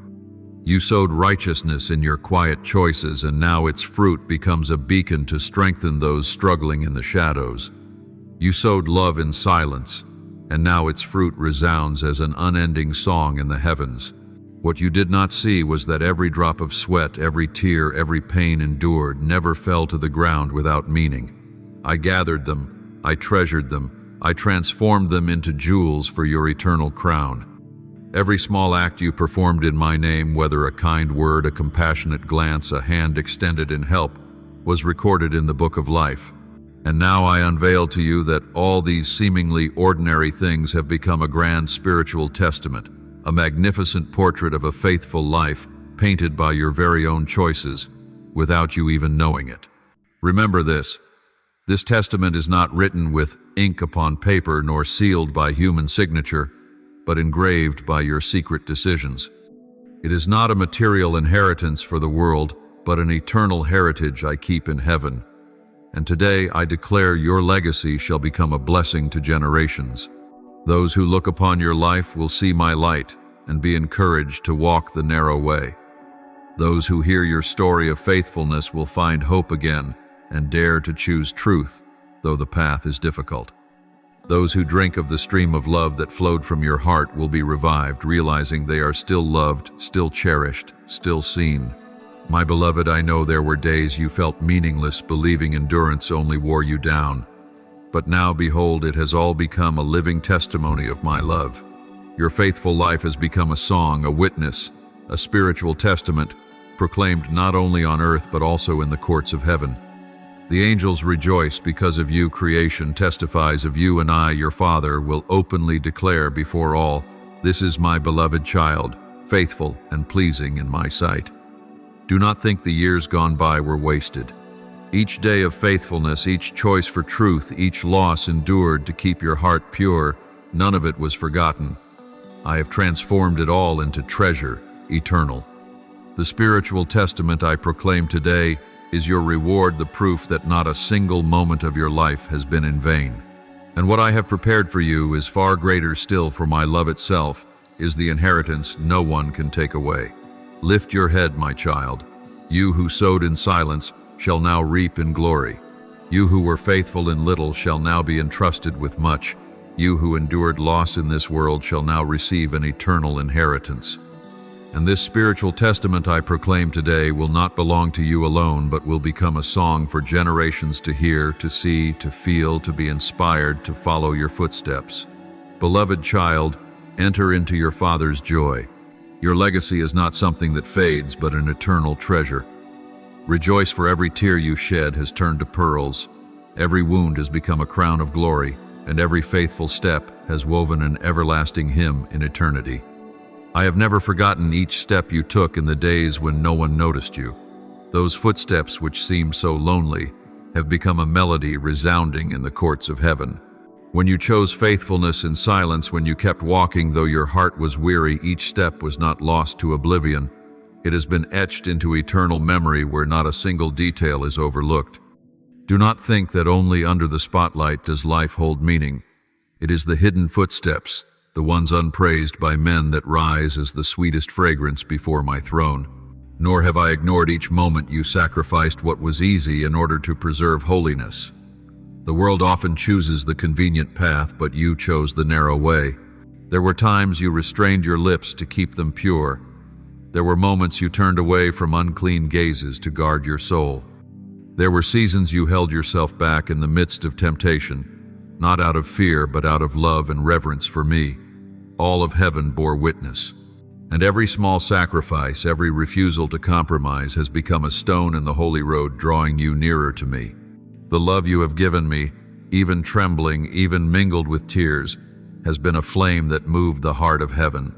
You sowed righteousness in your quiet choices, and now its fruit becomes a beacon to strengthen those struggling in the shadows. You sowed love in silence, and now its fruit resounds as an unending song in the heavens. What you did not see was that every drop of sweat, every tear, every pain endured never fell to the ground without meaning. I gathered them, I treasured them, I transformed them into jewels for your eternal crown. Every small act you performed in my name, whether a kind word, a compassionate glance, a hand extended in help, was recorded in the book of life. And now I unveil to you that all these seemingly ordinary things have become a grand spiritual testament, a magnificent portrait of a faithful life painted by your very own choices, without you even knowing it. Remember this. This testament is not written with ink upon paper nor sealed by human signature, but engraved by your secret decisions. It is not a material inheritance for the world, but an eternal heritage I keep in heaven. And today I declare your legacy shall become a blessing to generations. Those who look upon your life will see my light and be encouraged to walk the narrow way. Those who hear your story of faithfulness will find hope again and dare to choose truth, though the path is difficult. Those who drink of the stream of love that flowed from your heart will be revived, realizing they are still loved, still cherished, still seen. My beloved, I know there were days you felt meaningless, believing endurance only wore you down. But now, behold, it has all become a living testimony of my love. Your faithful life has become a song, a witness, a spiritual testament, proclaimed not only on earth but also in the courts of heaven. The angels rejoice because of you. Creation testifies of you, and I, your Father, will openly declare before all, this is my beloved child, faithful and pleasing in my sight. Do not think the years gone by were wasted. Each day of faithfulness, each choice for truth, each loss endured to keep your heart pure, none of it was forgotten. I have transformed it all into treasure, eternal. The spiritual testament I proclaim today is your reward, the proof that not a single moment of your life has been in vain. And what I have prepared for you is far greater still, for my love itself is the inheritance no one can take away. Lift your head, my child. You who sowed in silence shall now reap in glory. You who were faithful in little shall now be entrusted with much. You who endured loss in this world shall now receive an eternal inheritance. And this spiritual testament I proclaim today will not belong to you alone, but will become a song for generations to hear, to see, to feel, to be inspired, to follow your footsteps. Beloved child, enter into your Father's joy. Your legacy is not something that fades, but an eternal treasure. Rejoice, for every tear you shed has turned to pearls. Every wound has become a crown of glory, and every faithful step has woven an everlasting hymn in eternity. I have never forgotten each step you took in the days when no one noticed you. Those footsteps which seemed so lonely have become a melody resounding in the courts of heaven. When you chose faithfulness in silence, when you kept walking though your heart was weary, each step was not lost to oblivion. It has been etched into eternal memory where not a single detail is overlooked. Do not think that only under the spotlight does life hold meaning. It is the hidden footsteps, the ones unpraised by men, that rise as the sweetest fragrance before my throne. Nor have I ignored each moment you sacrificed what was easy in order to preserve holiness. The world often chooses the convenient path, but you chose the narrow way. There were times you restrained your lips to keep them pure. There were moments you turned away from unclean gazes to guard your soul. There were seasons you held yourself back in the midst of temptation, not out of fear, but out of love and reverence for me. All of heaven bore witness. And every small sacrifice, every refusal to compromise has become a stone in the holy road, drawing you nearer to me. The love you have given me, even trembling, even mingled with tears, has been a flame that moved the heart of heaven.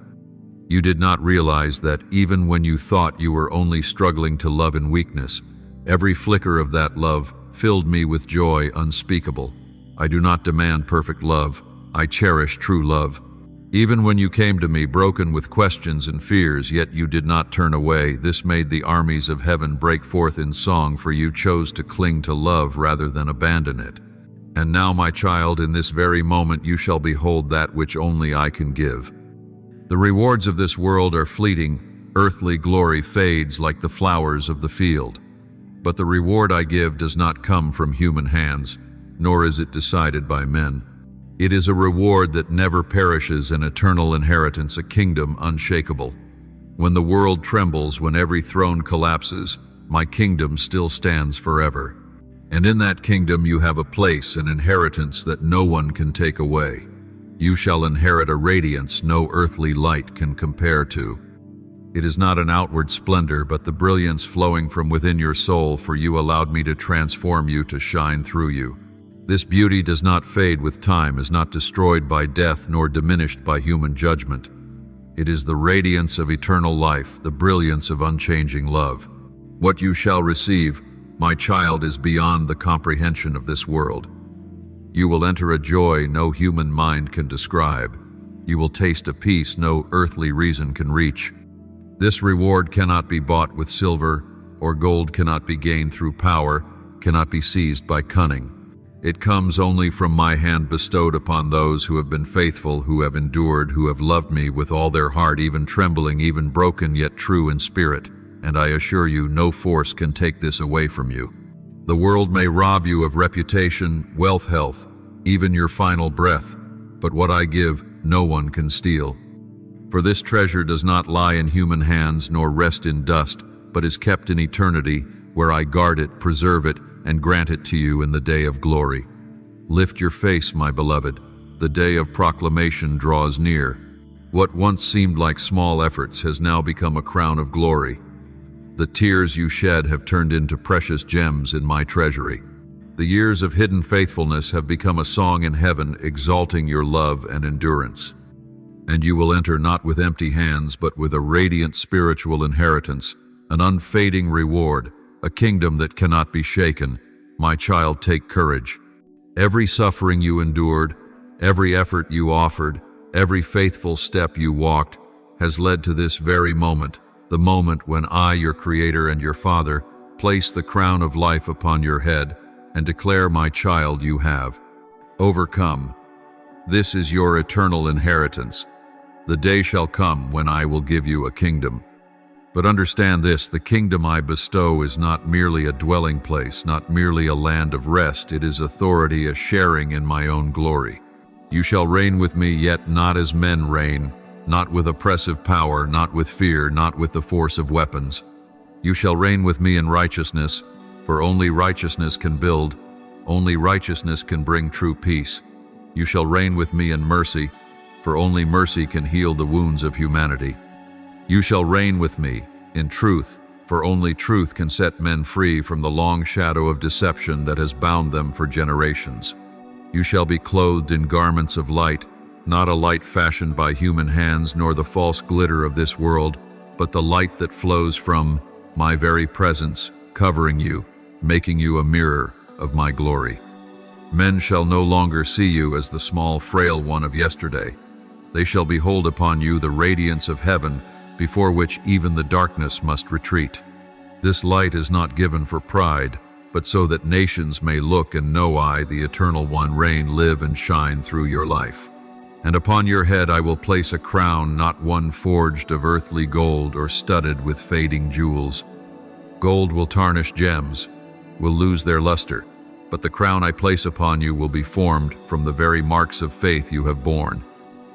You did not realize that even when you thought you were only struggling to love in weakness, every flicker of that love filled me with joy unspeakable. I do not demand perfect love. I cherish true love. Even when you came to me broken with questions and fears, yet you did not turn away. This made the armies of heaven break forth in song, for you chose to cling to love rather than abandon it. And now, my child, in this very moment you shall behold that which only I can give. The rewards of this world are fleeting. Earthly glory fades like the flowers of the field. But the reward I give does not come from human hands, nor is it decided by men. It is a reward that never perishes, an eternal inheritance, a kingdom unshakable. When the world trembles, when every throne collapses, my kingdom still stands forever. And in that kingdom you have a place, an inheritance that no one can take away. You shall inherit a radiance no earthly light can compare to. It is not an outward splendor, but the brilliance flowing from within your soul, for you allowed me to transform you, to shine through you. This beauty does not fade with time, is not destroyed by death, nor diminished by human judgment. It is the radiance of eternal life, the brilliance of unchanging love. What you shall receive, my child, is beyond the comprehension of this world. You will enter a joy no human mind can describe. You will taste a peace no earthly reason can reach. This reward cannot be bought with silver, or gold cannot be gained through power, cannot be seized by cunning. It comes only from my hand, bestowed upon those who have been faithful, who have endured, who have loved me with all their heart, even trembling, even broken, yet true in spirit. And I assure you, no force can take this away from you. The world may rob you of reputation, wealth, health, even your final breath, but what I give, no one can steal. For this treasure does not lie in human hands, nor rest in dust, but is kept in eternity, where I guard it, preserve it, and grant it to you in the day of glory. Lift your face, my beloved. The day of proclamation draws near. What once seemed like small efforts has now become a crown of glory. The tears you shed have turned into precious gems in my treasury. The years of hidden faithfulness have become a song in heaven, exalting your love and endurance. And you will enter not with empty hands, but with a radiant spiritual inheritance, an unfading reward, a kingdom that cannot be shaken. My child, take courage. Every suffering you endured, every effort you offered, every faithful step you walked has led to this very moment, the moment when I, your Creator and your Father, place the crown of life upon your head and declare, my child, you have Overcome. This is your eternal inheritance. The day shall come when I will give you a kingdom. But understand this, the kingdom I bestow is not merely a dwelling place, not merely a land of rest. It is authority, a sharing in my own glory. You shall reign with me, yet not as men reign, not with oppressive power, not with fear, not with the force of weapons. You shall reign with me in righteousness, for only righteousness can build, only righteousness can bring true peace. You shall reign with me in mercy, for only mercy can heal the wounds of humanity. You shall reign with me in truth, for only truth can set men free from the long shadow of deception that has bound them for generations. You shall be clothed in garments of light, not a light fashioned by human hands, nor the false glitter of this world, but the light that flows from my very presence, covering you, making you a mirror of my glory. Men shall no longer see you as the small, frail one of yesterday. They shall behold upon you the radiance of heaven, before which even the darkness must retreat. This light is not given for pride, but so that nations may look and know I, the Eternal One, reign, live, and shine through your life. And upon your head I will place a crown, not one forged of earthly gold or studded with fading jewels. Gold will tarnish gems, will lose their luster, but the crown I place upon you will be formed from the very marks of faith you have borne.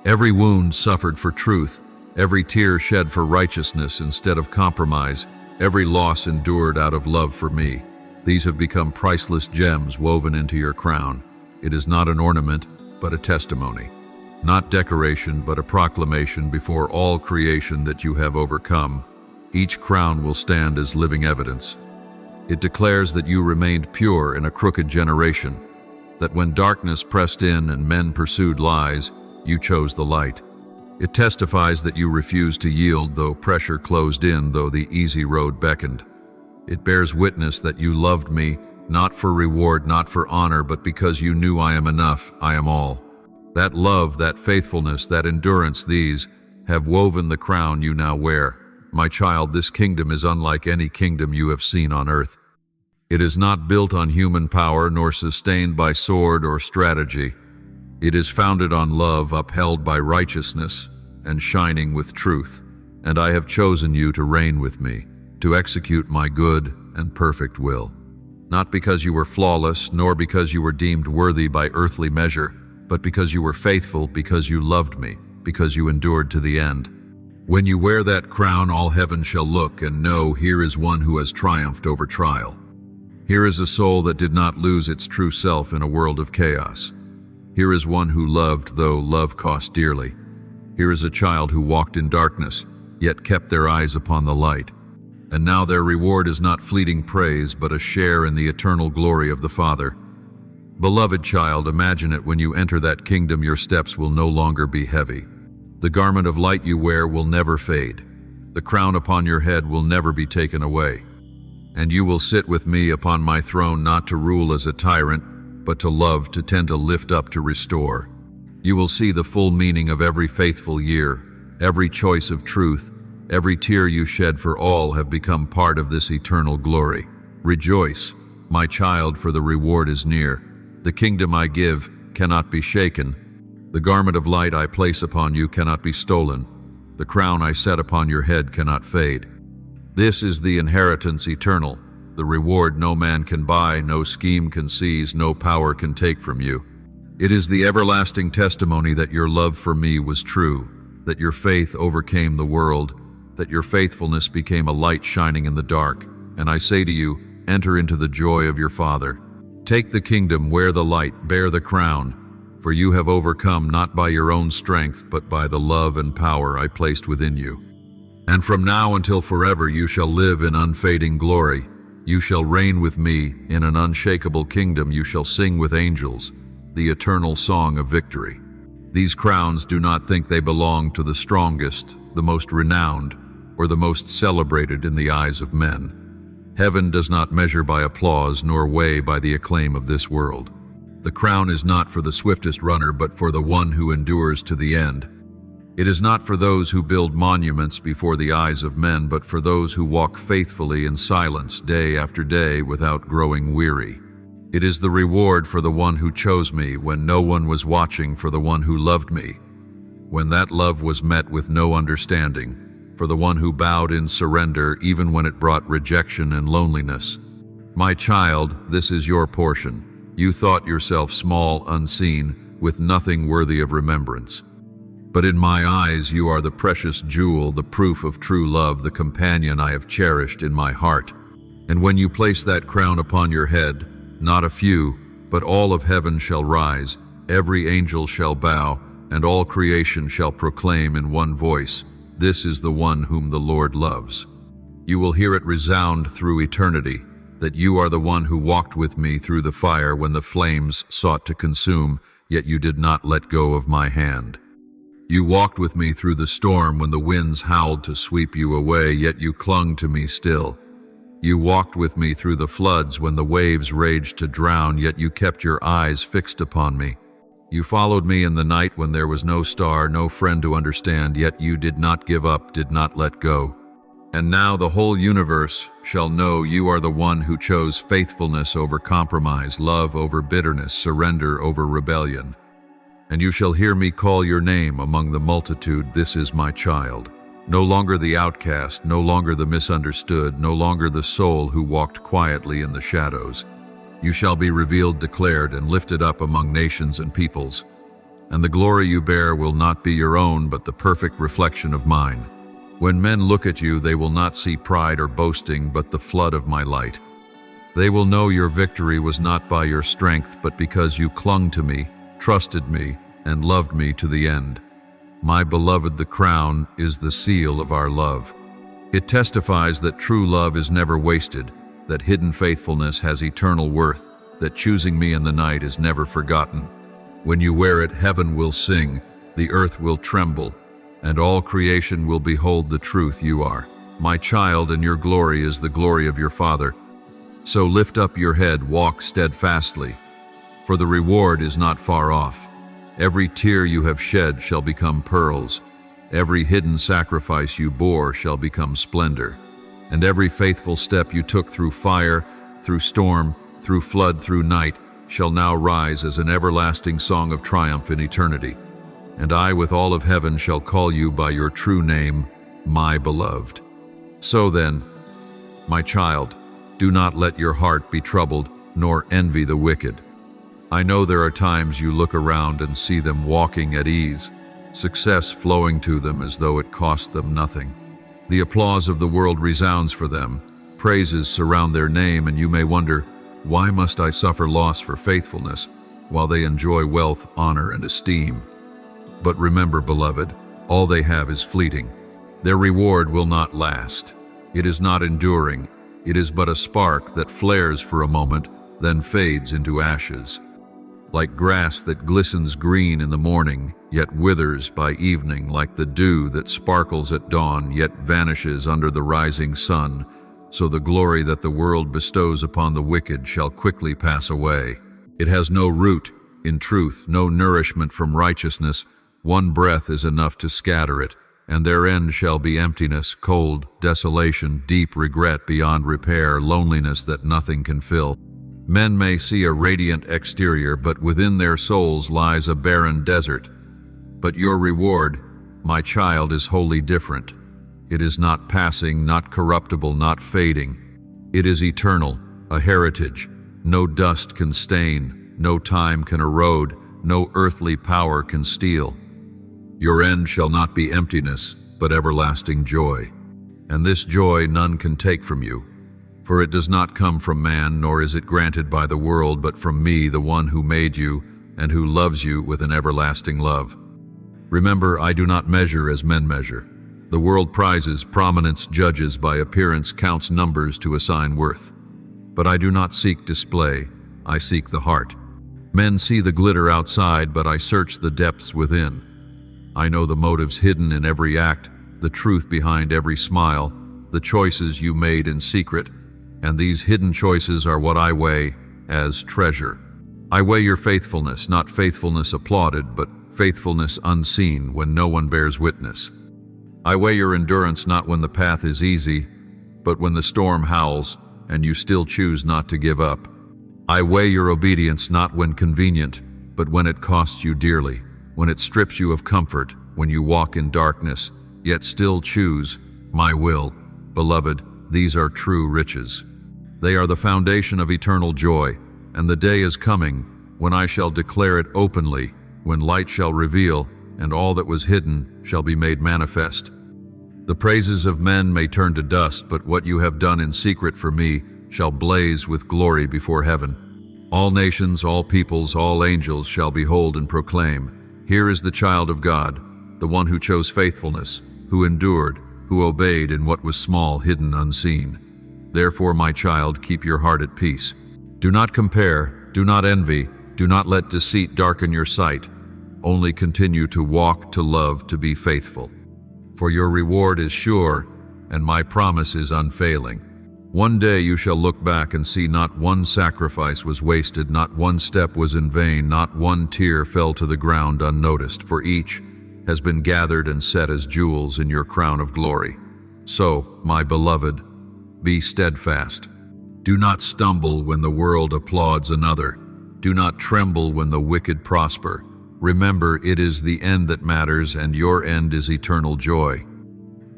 Every wound suffered for truth, every tear shed for righteousness instead of compromise, every loss endured out of love for me. These have become priceless gems woven into your crown. It is not an ornament, but a testimony. Not decoration, but a proclamation before all creation that you have overcome. Each crown will stand as living evidence. It declares that you remained pure in a crooked generation, that when darkness pressed in and men pursued lies, you chose the light. It testifies that you refused to yield though pressure closed in, though the easy road beckoned. It bears witness that you loved me, not for reward, not for honor, but because you knew I am enough, I am all. That love, that faithfulness, that endurance, these have woven the crown you now wear. My child, this kingdom is unlike any kingdom you have seen on earth. It is not built on human power, nor sustained by sword or strategy. It is founded on love, upheld by righteousness, and shining with truth. And I have chosen you to reign with me, to execute my good and perfect will. Not because you were flawless, nor because you were deemed worthy by earthly measure, but because you were faithful, because you loved me, because you endured to the end. When you wear that crown, all heaven shall look and know, here is one who has triumphed over trial. Here is a soul that did not lose its true self in a world of chaos. Here is one who loved, though love cost dearly. Here is a child who walked in darkness, yet kept their eyes upon the light. And now their reward is not fleeting praise, but a share in the eternal glory of the Father. Beloved child, imagine it, when you enter that kingdom, your steps will no longer be heavy. The garment of light you wear will never fade. The crown upon your head will never be taken away. And you will sit with me upon my throne, not to rule as a tyrant, but to love, to tend, to lift up, to restore. You will see the full meaning of every faithful year, every choice of truth, every tear you shed, for all have become part of this eternal glory. Rejoice, my child, for the reward is near. The kingdom I give cannot be shaken. The garment of light I place upon you cannot be stolen. The crown I set upon your head cannot fade. This is the inheritance eternal, the reward no man can buy, no scheme can seize, no power can take from you. It is the everlasting testimony that your love for me was true, that your faith overcame the world, that your faithfulness became a light shining in the dark. And I say to you, enter into the joy of your Father. Take the kingdom, wear the light, bear the crown, for you have overcome not by your own strength, but by the love and power I placed within you. And from now until forever you shall live in unfading glory. You shall reign with me in an unshakable kingdom. You shall sing with angels the eternal song of victory. These crowns do not think they belong to the strongest, the most renowned, or the most celebrated in the eyes of men. Heaven does not measure by applause, nor weigh by the acclaim of this world. The crown is not for the swiftest runner, but for the one who endures to the end. It is not for those who build monuments before the eyes of men, but for those who walk faithfully in silence day after day without growing weary. It is the reward for the one who chose me when no one was watching, for the one who loved me, when that love was met with no understanding, for the one who bowed in surrender even when it brought rejection and loneliness. My child, this is your portion. You thought yourself small, unseen, with nothing worthy of remembrance. But in my eyes you are the precious jewel, the proof of true love, the companion I have cherished in my heart. And when you place that crown upon your head, not a few, but all of heaven shall rise, every angel shall bow, and all creation shall proclaim in one voice, "This is the one whom the Lord loves." You will hear it resound through eternity, that you are the one who walked with me through the fire when the flames sought to consume, yet you did not let go of my hand. You walked with me through the storm when the winds howled to sweep you away, yet you clung to me still. You walked with me through the floods when the waves raged to drown, yet you kept your eyes fixed upon me. You followed me in the night when there was no star, no friend to understand, yet you did not give up, did not let go. And now the whole universe shall know you are the one who chose faithfulness over compromise, love over bitterness, surrender over rebellion. And you shall hear me call your name among the multitude, "This is my child." No longer the outcast, no longer the misunderstood, no longer the soul who walked quietly in the shadows. You shall be revealed, declared, and lifted up among nations and peoples. And the glory you bear will not be your own, but the perfect reflection of mine. When men look at you, they will not see pride or boasting, but the flood of my light. They will know your victory was not by your strength, but because you clung to me, trusted me, and loved me to the end. My beloved, the crown is the seal of our love. It testifies that true love is never wasted, that hidden faithfulness has eternal worth, that choosing me in the night is never forgotten. When you wear it, heaven will sing, the earth will tremble, and all creation will behold the truth you are. My child, and your glory is the glory of your Father. So lift up your head, walk steadfastly, for the reward is not far off. Every tear you have shed shall become pearls. Every hidden sacrifice you bore shall become splendor. And every faithful step you took through fire, through storm, through flood, through night, shall now rise as an everlasting song of triumph in eternity. And I, with all of heaven, shall call you by your true name, my beloved. So then, my child, do not let your heart be troubled, nor envy the wicked. I know there are times you look around and see them walking at ease, success flowing to them as though it cost them nothing. The applause of the world resounds for them, praises surround their name, and you may wonder, why must I suffer loss for faithfulness while they enjoy wealth, honor, and esteem? But remember, beloved, all they have is fleeting. Their reward will not last. It is not enduring. It is but a spark that flares for a moment, then fades into ashes. Like grass that glistens green in the morning, yet withers by evening, like the dew that sparkles at dawn, yet vanishes under the rising sun, so the glory that the world bestows upon the wicked shall quickly pass away. It has no root in truth, no nourishment from righteousness. One breath is enough to scatter it, and their end shall be emptiness, cold, desolation, deep regret beyond repair, loneliness that nothing can fill. Men may see a radiant exterior, but within their souls lies a barren desert. But your reward, my child, is wholly different. It is not passing, not corruptible, not fading. It is eternal, a heritage. No dust can stain, no time can erode, no earthly power can steal. Your end shall not be emptiness, but everlasting joy. And this joy none can take from you. For it does not come from man, nor is it granted by the world, but from me, the one who made you, and who loves you with an everlasting love. Remember, I do not measure as men measure. The world prizes prominence, judges by appearance, counts numbers to assign worth. But I do not seek display, I seek the heart. Men see the glitter outside, but I search the depths within. I know the motives hidden in every act, the truth behind every smile, the choices you made in secret, and these hidden choices are what I weigh as treasure. I weigh your faithfulness, not faithfulness applauded, but faithfulness unseen when no one bears witness. I weigh your endurance not when the path is easy, but when the storm howls and you still choose not to give up. I weigh your obedience not when convenient, but when it costs you dearly, when it strips you of comfort, when you walk in darkness, yet still choose my will. Beloved, these are true riches. They are the foundation of eternal joy, and the day is coming when I shall declare it openly, when light shall reveal, and all that was hidden shall be made manifest. The praises of men may turn to dust, but what you have done in secret for me shall blaze with glory before heaven. All nations, all peoples, all angels shall behold and proclaim, here is the child of God, the one who chose faithfulness, who endured, who obeyed in what was small, hidden, unseen. Therefore, my child, keep your heart at peace. Do not compare, do not envy, do not let deceit darken your sight. Only continue to walk, to love, to be faithful. For your reward is sure, and my promise is unfailing. One day you shall look back and see not one sacrifice was wasted, not one step was in vain, not one tear fell to the ground unnoticed, for each has been gathered and set as jewels in your crown of glory. So, my beloved, be steadfast. Do not stumble when the world applauds another. Do not tremble when the wicked prosper. Remember, it is the end that matters, and your end is eternal joy.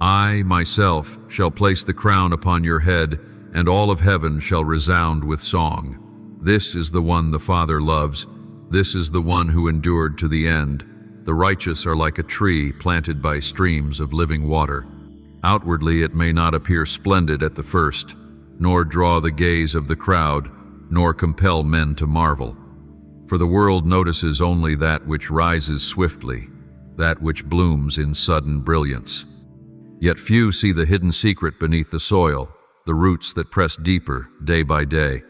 I, myself, shall place the crown upon your head, and all of heaven shall resound with song. This is the one the Father loves. This is the one who endured to the end. The righteous are like a tree planted by streams of living water. Outwardly it may not appear splendid at the first, nor draw the gaze of the crowd, nor compel men to marvel. For the world notices only that which rises swiftly, that which blooms in sudden brilliance. Yet few see the hidden secret beneath the soil, the roots that press deeper day by day.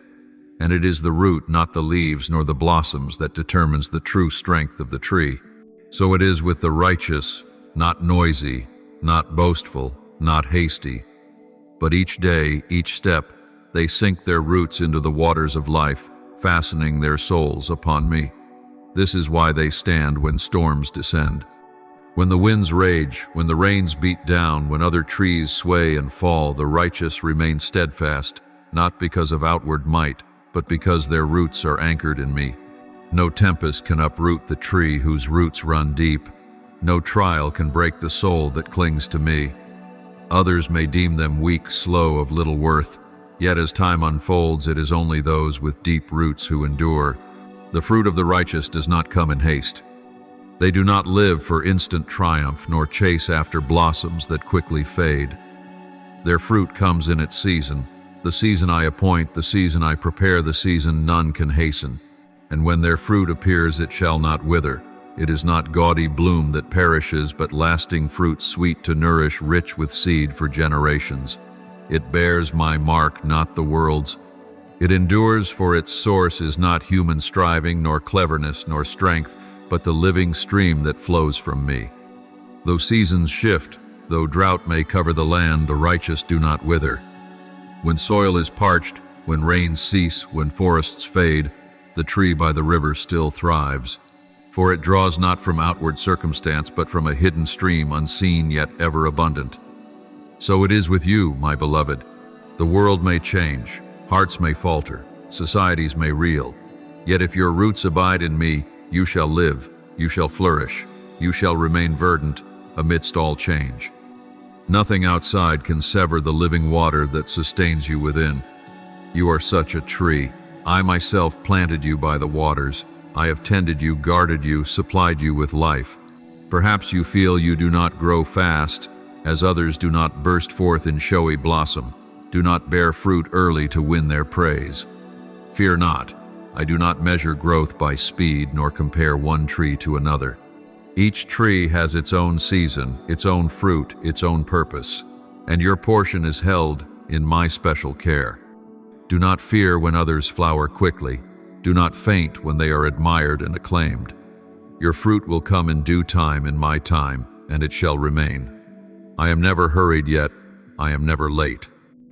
And it is the root, not the leaves nor the blossoms, that determines the true strength of the tree. So it is with the righteous, not noisy, not boastful, not hasty. But each day, each step, they sink their roots into the waters of life, fastening their souls upon me. This is why they stand when storms descend. When the winds rage, when the rains beat down, when other trees sway and fall, the righteous remain steadfast, not because of outward might, but because their roots are anchored in me. No tempest can uproot the tree whose roots run deep. No trial can break the soul that clings to me. Others may deem them weak, slow, of little worth, yet as time unfolds, it is only those with deep roots who endure. The fruit of the righteous does not come in haste. They do not live for instant triumph, nor chase after blossoms that quickly fade. Their fruit comes in its season, the season I appoint, the season I prepare, the season none can hasten. And when their fruit appears, it shall not wither. It is not gaudy bloom that perishes, but lasting fruit, sweet to nourish, rich with seed for generations. It bears my mark, not the world's. It endures, for its source is not human striving, nor cleverness, nor strength, but the living stream that flows from me. Though seasons shift, though drought may cover the land, the righteous do not wither. When soil is parched, when rains cease, when forests fade, the tree by the river still thrives. For it draws not from outward circumstance, but from a hidden stream, unseen yet ever abundant. So it is with you, my beloved. The world may change, hearts may falter, societies may reel. Yet if your roots abide in me, you shall live, you shall flourish, you shall remain verdant amidst all change. Nothing outside can sever the living water that sustains you within. You are such a tree. I myself planted you by the waters. I have tended you, guarded you, supplied you with life. Perhaps you feel you do not grow fast, as others do not burst forth in showy blossom, do not bear fruit early to win their praise. Fear not, I do not measure growth by speed, nor compare one tree to another. Each tree has its own season, its own fruit, its own purpose, and your portion is held in my special care. Do not fear when others flower quickly. Do not faint when they are admired and acclaimed. Your fruit will come in due time, in my time, and it shall remain. I am never hurried, yet I am never late.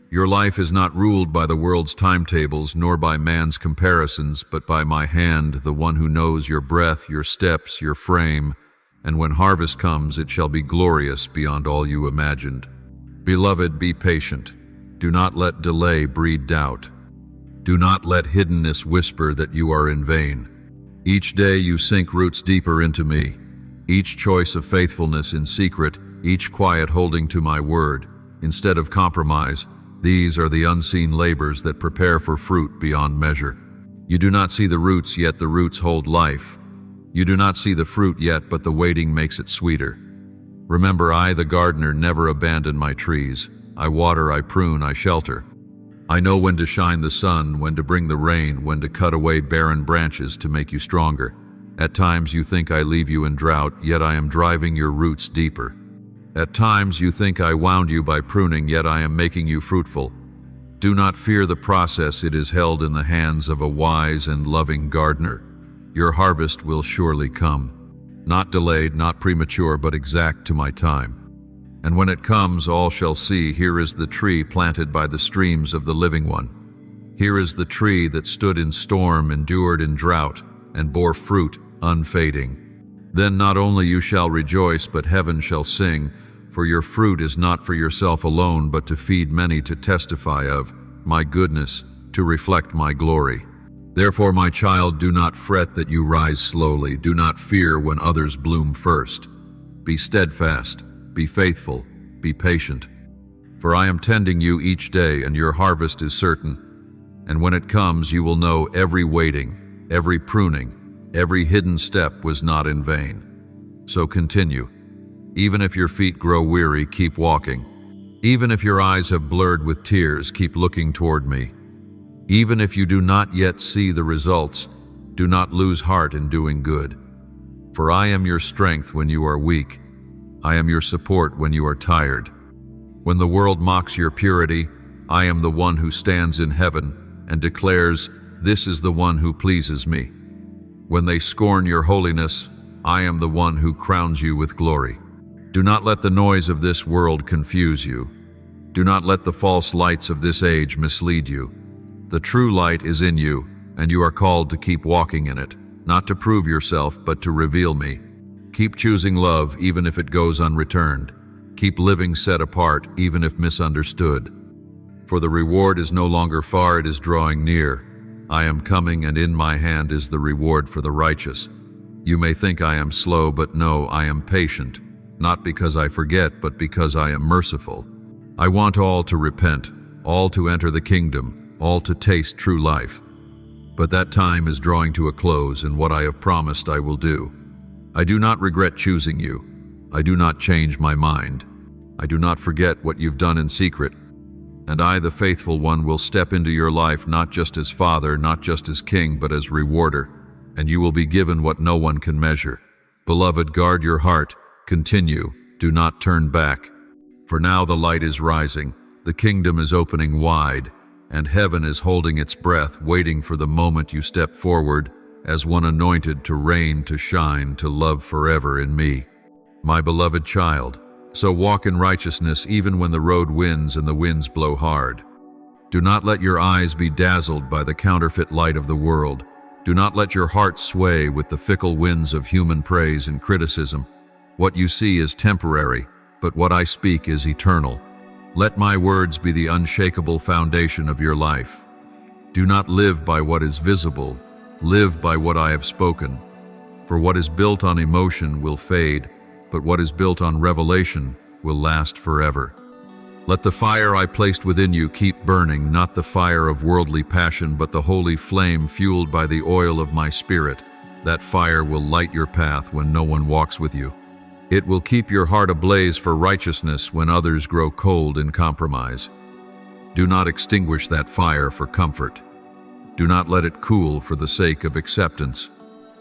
Your life is not ruled by the world's timetables, nor by man's comparisons, but by my hand, the one who knows your breath, your steps, your frame, and when harvest comes, it shall be glorious beyond all you imagined. Beloved, be patient. Do not let delay breed doubt. Do not let hiddenness whisper that you are in vain. Each day you sink roots deeper into me. Each choice of faithfulness in secret, each quiet holding to my word, instead of compromise, these are the unseen labors that prepare for fruit beyond measure. You do not see the roots, yet the roots hold life. You do not see the fruit yet, but the waiting makes it sweeter. Remember, I, the gardener, never abandon my trees. I water, I prune, I shelter. I know when to shine the sun, when to bring the rain, when to cut away barren branches to make you stronger. At times you think I leave you in drought, yet I am driving your roots deeper. At times you think I wound you by pruning, yet I am making you fruitful. Do not fear the process, it is held in the hands of a wise and loving gardener. Your harvest will surely come. Not delayed, not premature, but exact to my time. And when it comes, all shall see, here is the tree planted by the streams of the living one. Here is the tree that stood in storm, endured in drought, and bore fruit unfading. Then not only you shall rejoice, but heaven shall sing, for your fruit is not for yourself alone, but to feed many, to testify of my goodness, to reflect my glory. Therefore, my child, do not fret that you rise slowly. Do not fear when others bloom first. Be steadfast, be faithful, be patient. For I am tending you each day, and your harvest is certain. And when it comes, you will know every waiting, every pruning, every hidden step was not in vain. So continue. Even if your feet grow weary, keep walking. Even if your eyes have blurred with tears, keep looking toward me. Even if you do not yet see the results, do not lose heart in doing good. For I am your strength when you are weak. I am your support when you are tired. When the world mocks your purity, I am the one who stands in heaven and declares, "This is the one who pleases me." When they scorn your holiness, I am the one who crowns you with glory. Do not let the noise of this world confuse you. Do not let the false lights of this age mislead you. The true light is in you, and you are called to keep walking in it, not to prove yourself, but to reveal me. Keep choosing love even if it goes unreturned. Keep living set apart even if misunderstood. For the reward is no longer far, it is drawing near. I am coming, and in my hand is the reward for the righteous. You may think I am slow, but no, I am patient, not because I forget, but because I am merciful. I want all to repent, all to enter the kingdom, all to taste true life. But that time is drawing to a close, and what I have promised I will do. I do not regret choosing you. I do not change my mind. I do not forget what you've done in secret. And I, the faithful one, will step into your life not just as Father, not just as King, but as rewarder, and you will be given what no one can measure. Beloved, guard your heart. Continue. Do not turn back. For now the light is rising, the kingdom is opening wide, and heaven is holding its breath, waiting for the moment you step forward as one anointed to reign, to shine, to love forever in me. My beloved child, so walk in righteousness even when the road winds and the winds blow hard. Do not let your eyes be dazzled by the counterfeit light of the world. Do not let your heart sway with the fickle winds of human praise and criticism. What you see is temporary, but what I speak is eternal. Let my words be the unshakable foundation of your life. Do not live by what is visible, live by what I have spoken. For what is built on emotion will fade, but what is built on revelation will last forever. Let the fire I placed within you keep burning, not the fire of worldly passion, but the holy flame fueled by the oil of my Spirit. That fire will light your path when no one walks with you. It will keep your heart ablaze for righteousness when others grow cold in compromise. Do not extinguish that fire for comfort. Do not let it cool for the sake of acceptance.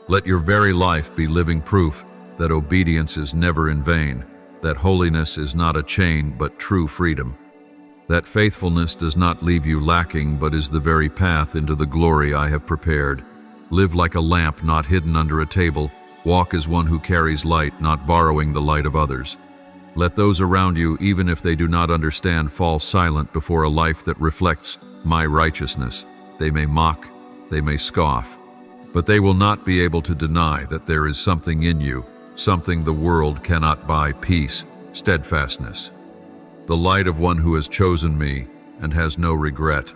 Let your very life be living proof that obedience is never in vain, that holiness is not a chain but true freedom, that faithfulness does not leave you lacking but is the very path into the glory I have prepared. Live like a lamp not hidden under a table. Walk as one who carries light, not borrowing the light of others. Let those around you, even if they do not understand, fall silent before a life that reflects my righteousness. They may mock, they may scoff, but they will not be able to deny that there is something in you, something the world cannot buy: peace, steadfastness. The light of one who has chosen me and has no regret.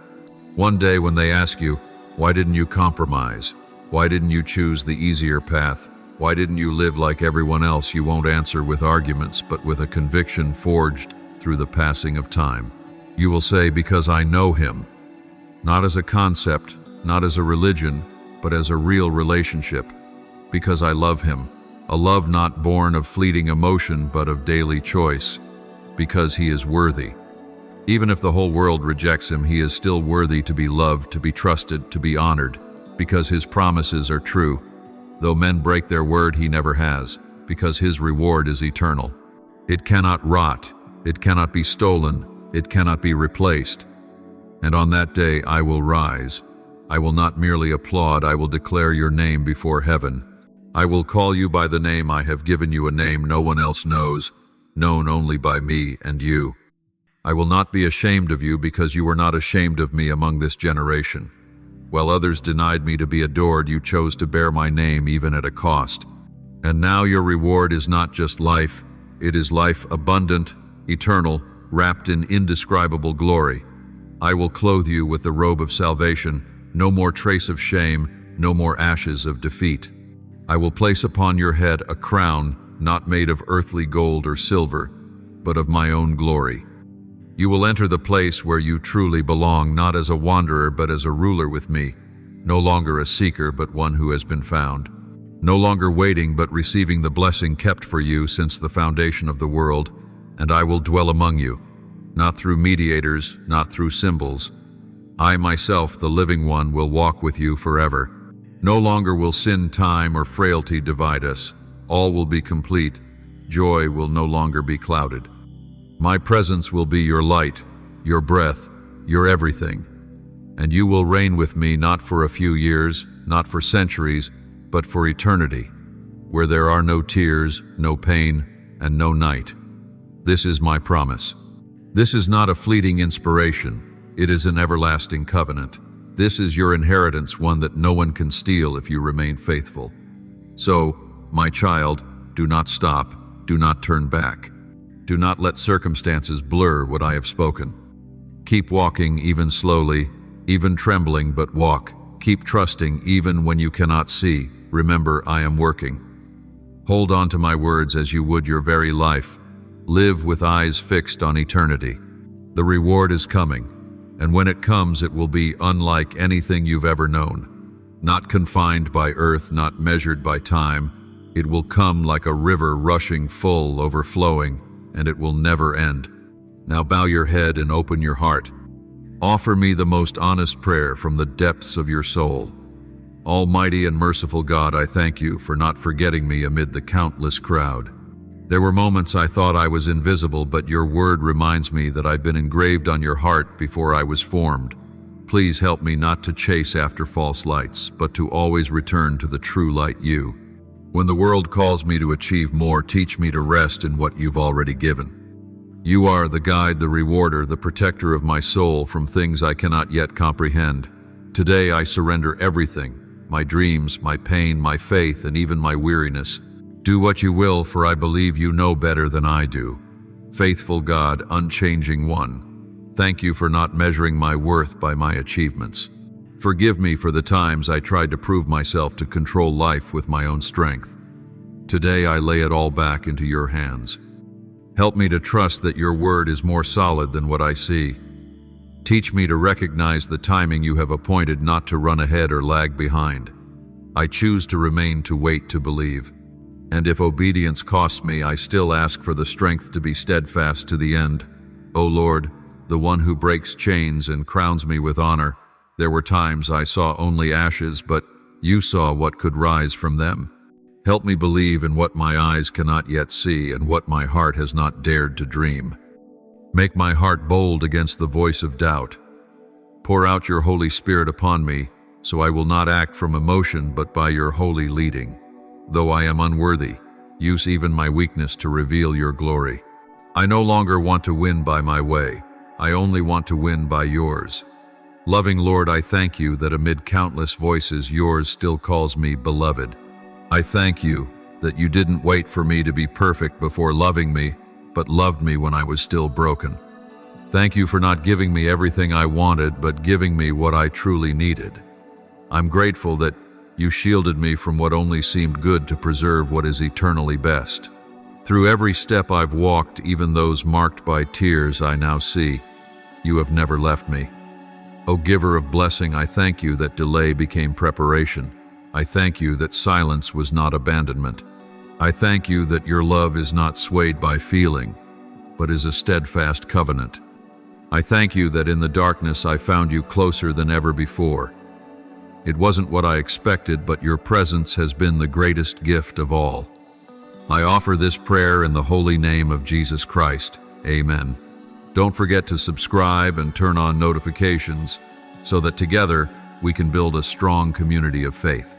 One day when they ask you, why didn't you compromise? Why didn't you choose the easier path? Why didn't you live like everyone else? You won't answer with arguments, but with a conviction forged through the passing of time. You will say, because I know him. Not as a concept, not as a religion, but as a real relationship. Because I love him. A love not born of fleeting emotion, but of daily choice. Because he is worthy. Even if the whole world rejects him, he is still worthy to be loved, to be trusted, to be honored. Because his promises are true. Though men break their word, he never has. Because his reward is eternal. It cannot rot. It cannot be stolen. It cannot be replaced. And on that day I will rise. I will not merely applaud, I will declare your name before heaven. I will call you by the name I have given you, a name no one else knows, known only by me and you. I will not be ashamed of you, because you were not ashamed of me among this generation. While others denied me to be adored, you chose to bear my name even at a cost. And now your reward is not just life, it is life abundant, eternal, wrapped in indescribable glory. I will clothe you with the robe of salvation, no more trace of shame, no more ashes of defeat. I will place upon your head a crown not made of earthly gold or silver, but of my own glory. You will enter the place where you truly belong, not as a wanderer but as a ruler with me, no longer a seeker but one who has been found, no longer waiting but receiving the blessing kept for you since the foundation of the world, and I will dwell among you, not through mediators, not through symbols. I myself, the living one, will walk with you forever. No longer will sin, time, or frailty divide us. All will be complete. Joy will no longer be clouded. My presence will be your light, your breath, your everything. And you will reign with me not for a few years, not for centuries, but for eternity, where there are no tears, no pain, and no night. This is my promise. This is not a fleeting inspiration. It is an everlasting covenant. This is your inheritance, one that no one can steal if you remain faithful. So, my child, do not stop, do not turn back. Do not let circumstances blur what I have spoken. Keep walking, even slowly, even trembling, but walk. Keep trusting even when you cannot see. Remember, I am working. Hold on to my words as you would your very life. Live with eyes fixed on eternity. The reward is coming. And when it comes, it will be unlike anything you've ever known. Not confined by earth, not measured by time. It will come like a river rushing full, overflowing, and it will never end. Now bow your head and open your heart. Offer me the most honest prayer from the depths of your soul. Almighty and merciful God, I thank you for not forgetting me amid the countless crowd. There were moments I thought I was invisible, but your word reminds me that I've been engraved on your heart before I was formed. Please help me not to chase after false lights, but to always return to the true light, you. When the world calls me to achieve more, teach me to rest in what you've already given. You are the guide, the rewarder, the protector of my soul from things I cannot yet comprehend. Today I surrender everything, my dreams, my pain, my faith, and even my weariness. Do what you will, for I believe you know better than I do. Faithful God, unchanging one, thank you for not measuring my worth by my achievements. Forgive me for the times I tried to prove myself to control life with my own strength. Today I lay it all back into your hands. Help me to trust that your word is more solid than what I see. Teach me to recognize the timing you have appointed, not to run ahead or lag behind. I choose to remain, to wait, to believe. And if obedience costs me, I still ask for the strength to be steadfast to the end. O Lord, the one who breaks chains and crowns me with honor, there were times I saw only ashes, but you saw what could rise from them. Help me believe in what my eyes cannot yet see and what my heart has not dared to dream. Make my heart bold against the voice of doubt. Pour out your Holy Spirit upon me, so I will not act from emotion but by your holy leading. Though I am unworthy, use even my weakness to reveal your glory. I no longer want to win by my way. I only want to win by yours. Loving Lord, I thank you that amid countless voices, yours still calls me beloved. I thank you that you didn't wait for me to be perfect before loving me, but loved me when I was still broken. Thank you for not giving me everything I wanted, but giving me what I truly needed. I'm grateful that you shielded me from what only seemed good to preserve what is eternally best. Through every step I've walked, even those marked by tears, I now see you have never left me. O giver of blessing, I thank you that delay became preparation. I thank you that silence was not abandonment. I thank you that your love is not swayed by feeling, but is a steadfast covenant. I thank you that in the darkness I found you closer than ever before. It wasn't what I expected, but your presence has been the greatest gift of all. I offer this prayer in the holy name of Jesus Christ. Amen. Don't forget to subscribe and turn on notifications so that together we can build a strong community of faith.